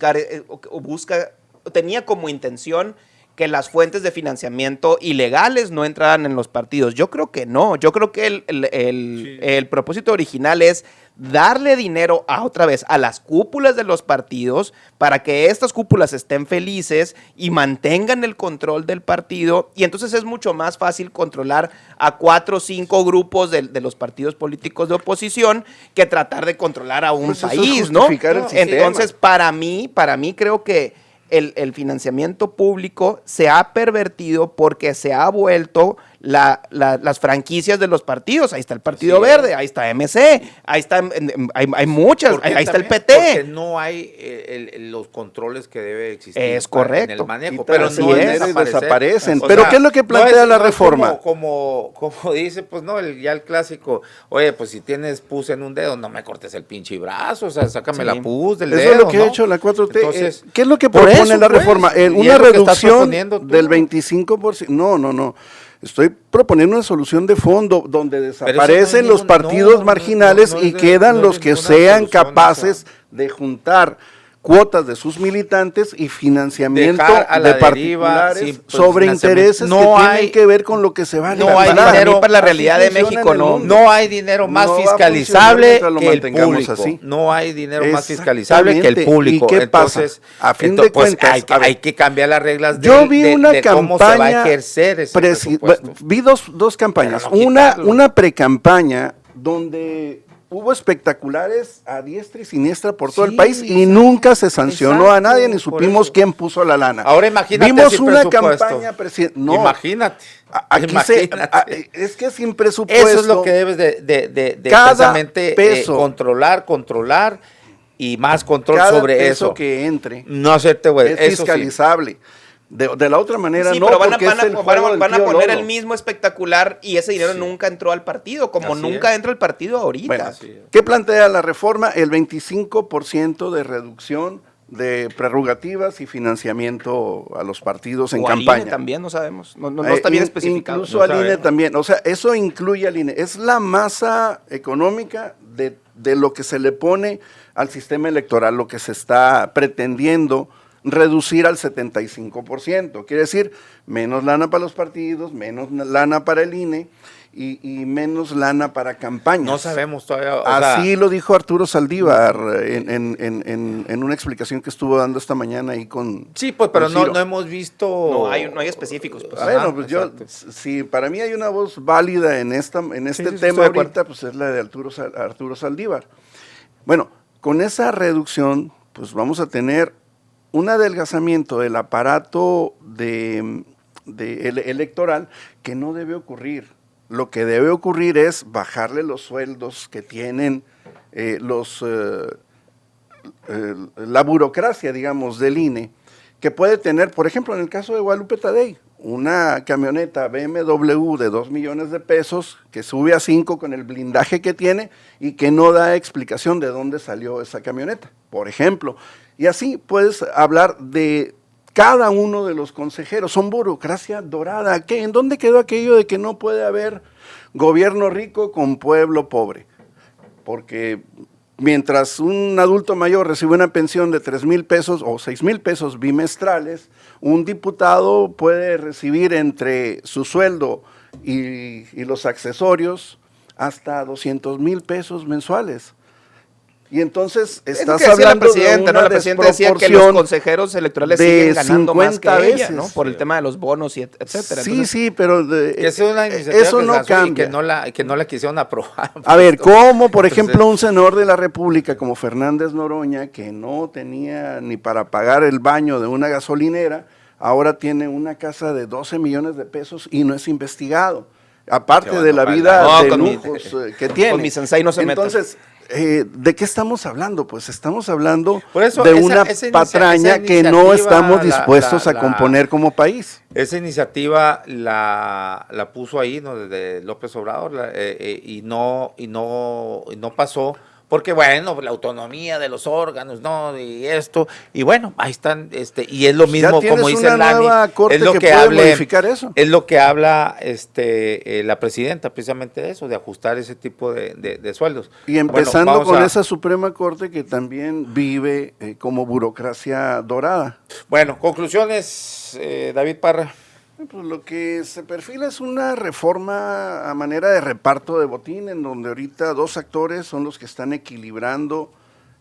tenía como intención que las fuentes de financiamiento ilegales no entraran en los partidos. Yo creo que no. Yo creo que el propósito original es darle dinero otra vez a las cúpulas de los partidos para que estas cúpulas estén felices y mantengan el control del partido, y entonces es mucho más fácil controlar a 4 o 5 grupos de los partidos políticos de oposición que tratar de controlar a un país, ¿no? Entonces, para mí creo que el financiamiento público se ha pervertido porque se ha vuelto las franquicias de los partidos. Ahí está el Partido Verde, ahí está MC, ahí está, hay muchas, ahí está el PT. Porque no hay los controles que debe existir. Es correcto. En el manejo, pero no desaparecen. Pero ¿qué es lo que plantea la reforma? Como dice, pues no, ya el clásico, oye, pues si tienes pus en un dedo, no me cortes el pinche brazo, o sea, sácame la pus del dedo. Eso es lo que ha hecho la 4T. Entonces, ¿qué es lo que propone la reforma? Una reducción del 25%. No. Estoy proponiendo una solución de fondo donde desaparecen los partidos marginales y quedan los que sean capaces de juntar cuotas de sus militantes y financiamiento de particulares sobre intereses que tienen que ver con lo que se va a no hay dinero para la realidad de México, no hay dinero más fiscalizable que el público. No hay dinero más fiscalizable que el público. ¿Y qué pasa? A fin de cuentas, hay que cambiar las reglas de cómo se va a ejercer ese presupuesto. Vi dos campañas. Una precampaña donde hubo espectaculares a diestra y siniestra por todo el país y nunca se sancionó a nadie ni supimos quién puso la lana. Ahora imagínate. Vimos una campaña presidencial. No, imagínate. Es que sin presupuesto. Eso es lo que debes de precisamente controlar y más control sobre eso. Cada peso que entre no hacerte güey. Es fiscalizable. De la otra manera sí, no, pero porque es el juego del van a tío poner Lolo. el mismo espectacular y ese dinero nunca entró al partido, como Así nunca entra al partido ahorita. Bueno, ¿qué plantea la reforma? El 25% de reducción de prerrogativas y financiamiento a los partidos en campaña. INE también, no sabemos, no está bien especificado. Incluso al INE también, o sea, eso incluye al INE. Es la masa económica de lo que se le pone al sistema electoral, lo que se está pretendiendo reducir al 75%. Quiere decir, menos lana para los partidos, menos lana para el INE y menos lana para campañas. No sabemos todavía. Así lo dijo Arturo Saldívar en una explicación que estuvo dando esta mañana ahí con... Sí, pues, pero no hemos visto... No hay específicos. Pues. Bueno, pues si para mí hay una voz válida en este tema ahorita, pues es la de Arturo Saldívar. Bueno, con esa reducción, pues vamos a tener un adelgazamiento del aparato electoral que no debe ocurrir. Lo que debe ocurrir es bajarle los sueldos que tienen la burocracia, digamos, del INE, que puede tener, por ejemplo, en el caso de Guadalupe Tadei, una camioneta BMW de 2 millones de pesos que sube a 5 con el blindaje que tiene y que no da explicación de dónde salió esa camioneta, por ejemplo. Y así puedes hablar de cada uno de los consejeros. Son burocracia dorada. ¿Qué? ¿En dónde quedó aquello de que no puede haber gobierno rico con pueblo pobre? Porque mientras un adulto mayor recibe una pensión de 3,000 pesos o 6,000 pesos bimestrales, un diputado puede recibir entre su sueldo y los accesorios hasta 200,000 pesos mensuales. Y entonces estás hablando de una la presidenta decía que los consejeros electorales siguen ganando más que ella, ¿no? Por el tema de los bonos y etcétera. Sí, entonces, sí, pero eso no cambia. Que no la quisieron aprobar. A ver, ¿cómo, por ejemplo, un senador de la República como Fernández Noroña, que no tenía ni para pagar el baño de una gasolinera, ahora tiene una casa de 12 millones de pesos y no es investigado? Aparte de la vida de lujos que tiene. Con mi sensei no se mete. Entonces, ¿de qué estamos hablando? Pues estamos hablando eso, de una patraña que no estamos dispuestos a componer como país. Esa iniciativa la puso ahí, ¿no? Desde López Obrador y no pasó. Porque bueno, la autonomía de los órganos, ¿no? Y esto, y bueno, ahí están, y es lo mismo, como dice Lani, es lo que habla la presidenta, precisamente de eso, de ajustar ese tipo de sueldos. Y empezando con esa Suprema Corte que también vive como burocracia dorada. Bueno, conclusiones, David Parra. Pues lo que se perfila es una reforma a manera de reparto de botín, en donde ahorita dos actores son los que están equilibrando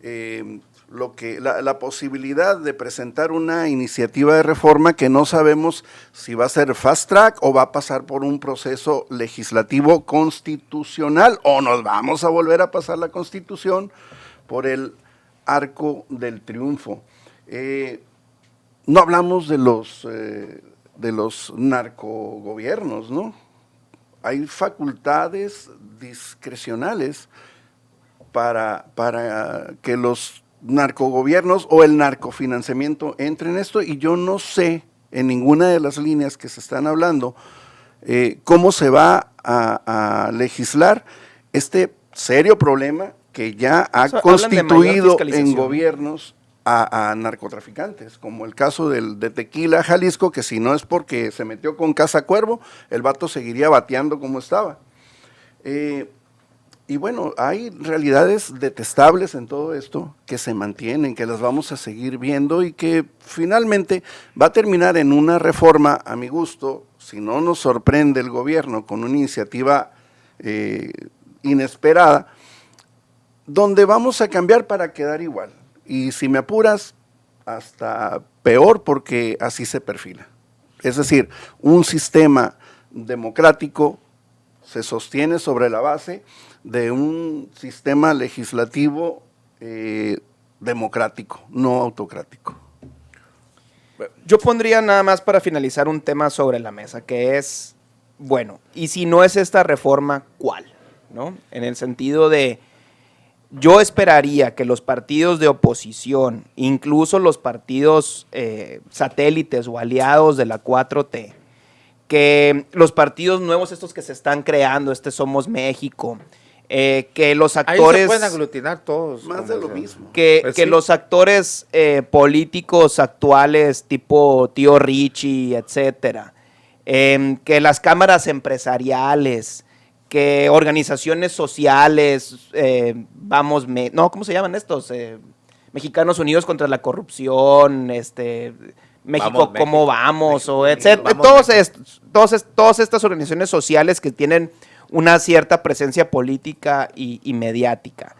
la posibilidad de presentar una iniciativa de reforma que no sabemos si va a ser fast track o va a pasar por un proceso legislativo constitucional, o nos vamos a volver a pasar la Constitución por el arco del triunfo. No hablamos de los narcogobiernos, ¿no? Hay facultades discrecionales para que los narcogobiernos o el narcofinanciamiento entren en esto, y yo no sé en ninguna de las líneas que se están hablando cómo se va a legislar este serio problema que ya ha constituido en gobiernos a narcotraficantes, como el caso de Tequila, Jalisco, que si no es porque se metió con Casa Cuervo, el vato seguiría bateando como estaba. Y bueno, hay realidades detestables en todo esto que se mantienen, que las vamos a seguir viendo y que finalmente va a terminar en una reforma, a mi gusto, si no nos sorprende el gobierno con una iniciativa inesperada, donde vamos a cambiar para quedar igual. Y si me apuras, hasta peor, porque así se perfila. Es decir, un sistema democrático se sostiene sobre la base de un sistema legislativo democrático, no autocrático. Yo pondría nada más para finalizar un tema sobre la mesa, que es, bueno, y si no es esta reforma, ¿cuál? ¿No? En el sentido de, yo esperaría que los partidos de oposición, incluso los partidos satélites o aliados de la 4T, que los partidos nuevos estos que se están creando, Somos México, que los actores... Ahí se pueden aglutinar todos. Más de lo mismo. Que sí, los actores políticos actuales, tipo Tío Richie, etcétera, que las cámaras empresariales, que organizaciones sociales, ¿cómo se llaman estos? Mexicanos Unidos contra la Corrupción, México, ¿cómo vamos? O etcétera. Todas estas organizaciones sociales que tienen una cierta presencia política y mediática.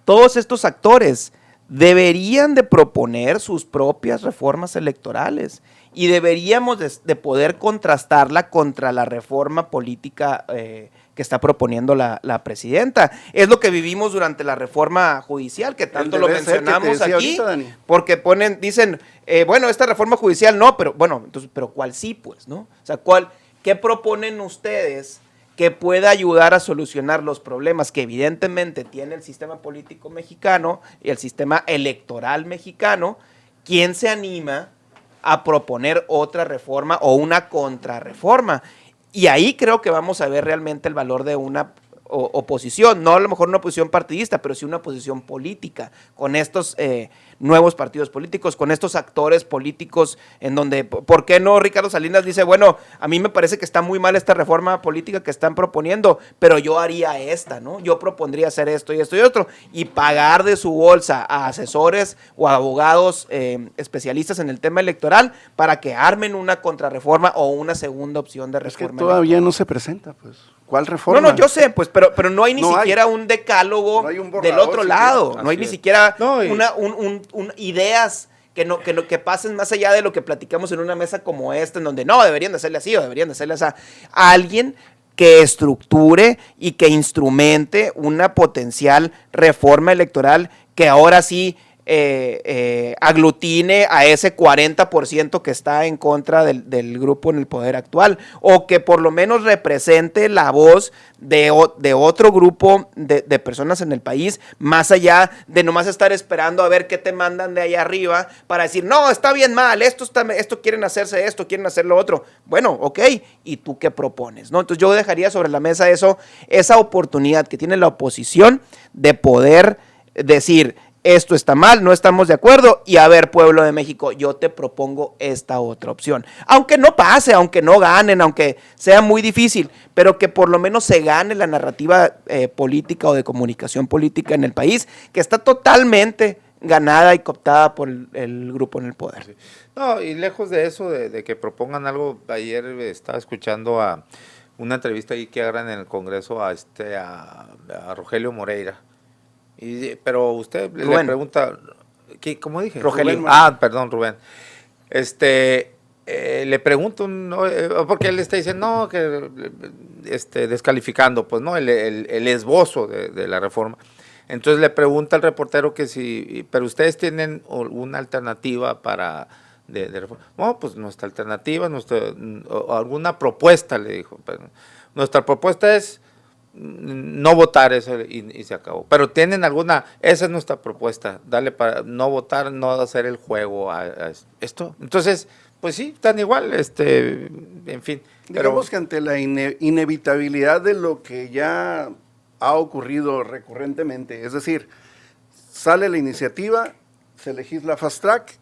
Todos estos actores deberían de proponer sus propias reformas electorales y deberíamos de poder contrastarla contra la reforma política que está proponiendo la presidenta. Es lo que vivimos durante la reforma judicial, que tanto lo mencionamos aquí, ahorita, porque dicen, bueno, esta reforma judicial no, pero bueno, entonces, pero ¿cuál sí, pues, no? O sea, ¿qué proponen ustedes que pueda ayudar a solucionar los problemas que evidentemente tiene el sistema político mexicano y el sistema electoral mexicano? ¿Quién se anima a proponer otra reforma o una contrarreforma. Y ahí creo que vamos a ver realmente el valor de una oposición, no a lo mejor una oposición partidista, pero sí una oposición política, con estos nuevos partidos políticos, con estos actores políticos, en donde, ¿por qué no Ricardo Salinas dice, bueno, a mí me parece que está muy mal esta reforma política que están proponiendo, pero yo haría esta, ¿no? Yo propondría hacer esto y esto y otro, y pagar de su bolsa a asesores o a abogados especialistas en el tema electoral para que armen una contrarreforma o una segunda opción de reforma. Es que todavía no se presenta, pues. ¿Cuál reforma? No, yo sé, pues, pero no hay ni siquiera un decálogo del otro lado. No hay ni siquiera ideas que pasen más allá de lo que platicamos en una mesa como esta, en donde no, deberían de hacerle así o deberían de hacerle así. Alguien que estructure y que instrumente una potencial reforma electoral que ahora sí aglutine a ese 40% que está en contra del grupo en el poder actual, o que por lo menos represente la voz de otro grupo de personas en el país, más allá de nomás estar esperando a ver qué te mandan de allá arriba para decir, no, está bien mal, esto quieren hacerse esto, quieren hacer lo otro. Bueno, ok, ¿y tú qué propones? ¿No? Entonces yo dejaría sobre la mesa esa oportunidad que tiene la oposición de poder decir, esto está mal, no estamos de acuerdo, y a ver, pueblo de México, yo te propongo esta otra opción. Aunque no pase, aunque no ganen, aunque sea muy difícil, pero que por lo menos se gane la narrativa política o de comunicación política en el país, que está totalmente ganada y cooptada por el grupo en el poder. Sí. No, y lejos de eso, de que propongan algo, ayer estaba escuchando a una entrevista ahí que hagan en el Congreso a Rogelio Moreira. Pero usted Rubén. le pregunta, ¿cómo dije? Rogelio. Rubén. Perdón, Rubén. Le pregunto, porque él está diciendo, no, que descalificando, pues, ¿no? El esbozo de la reforma. Entonces le pregunta al reportero que pero ustedes tienen una alternativa de reforma. No, pues nuestra alternativa, alguna propuesta, le dijo. Nuestra propuesta es no votar eso y se acabó. Pero tienen esa es nuestra propuesta, darle para no votar, no hacer el juego a esto. Entonces, pues sí, están igual, en fin. Digamos que ante la inevitabilidad de lo que ya ha ocurrido recurrentemente, es decir, sale la iniciativa, se legisla fast track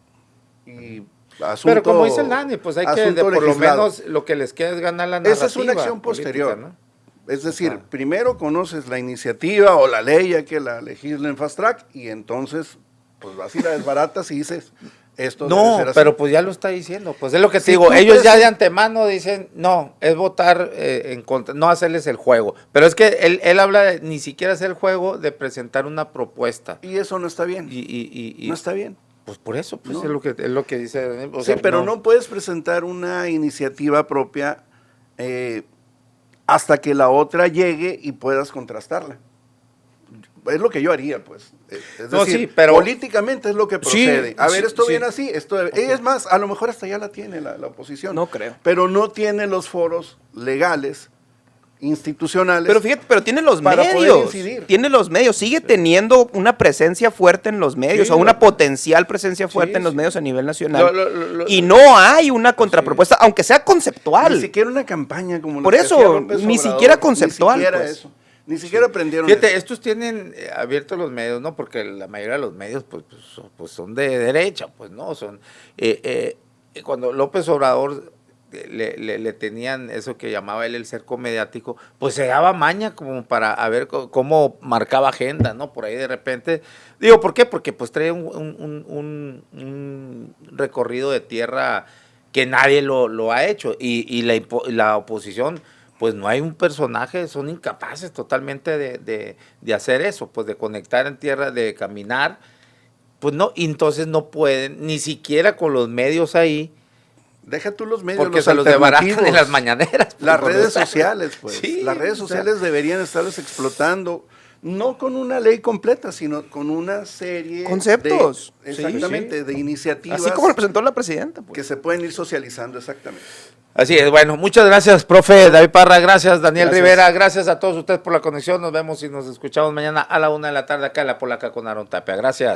y asunto. Pero como dice el Dani, pues hay que, por lo menos, lo que les queda es ganar la narrativa. Esa es una acción posterior, política, ¿no? Es decir, primero conoces la iniciativa o la ley, ya que la legislen fast track, y entonces, pues vas y la desbaratas y dices, esto debe ser así. Pero pues ya lo está diciendo, pues es lo que te digo, ellos ya de antemano dicen, no, es votar en contra, no hacerles el juego, pero es que él habla de ni siquiera hacer el juego, de presentar una propuesta. Y eso no está bien, no está bien. Pues por eso, pues No. es lo que dice. O Sí, sea, pero no puedes presentar una iniciativa propia hasta que la otra llegue y puedas contrastarla. Es lo que yo haría, pues. Es decir, sí, pero políticamente es lo que procede. Sí, a ver, esto sí. viene así, es más, a lo mejor hasta ya la tiene la oposición. No creo. Pero no tiene los foros legales, institucionales. Pero fíjate, pero tiene los para poder medios. incidir. Tiene los medios. Sigue teniendo una presencia fuerte en los medios, Sí, o una potencial presencia fuerte en los sí. medios a nivel nacional. Y no. no hay una contrapropuesta, aunque sea conceptual. Ni siquiera una campaña como la Por que eso, hacía López ni Obrador, siquiera conceptual, Ni siquiera pues. eso. Ni siquiera aprendieron Fíjate, eso. estos tienen abiertos los medios, ¿no? Porque la mayoría de los medios, pues son de derecha, pues, ¿no? Son cuando López Obrador le tenían eso que llamaba él el cerco mediático, pues se daba maña como para a ver cómo marcaba agenda, ¿no? Por ahí de repente, digo, ¿por qué? Porque pues trae un recorrido de tierra que nadie lo ha hecho, y la oposición, pues no hay un personaje, son incapaces totalmente de hacer eso, pues de conectar en tierra, de caminar, pues no, y entonces no pueden, ni siquiera con los medios ahí. Deja tú los medios, Porque se los debaratan en alternativos. las mañaneras. Las redes sociales, pues. Sí, las redes sociales deberían estarles explotando, no con una ley completa, sino con una serie Conceptos. Exactamente, de iniciativas. Así como lo presentó la presidenta. Pues. Que se pueden ir socializando, exactamente. Así es, bueno, muchas gracias, profe David Parra, gracias, Daniel Gracias. Rivera, gracias a todos ustedes por la conexión, nos vemos y nos escuchamos mañana a la 1:00 p.m. acá en La Polaca con Aaron Tapia, gracias.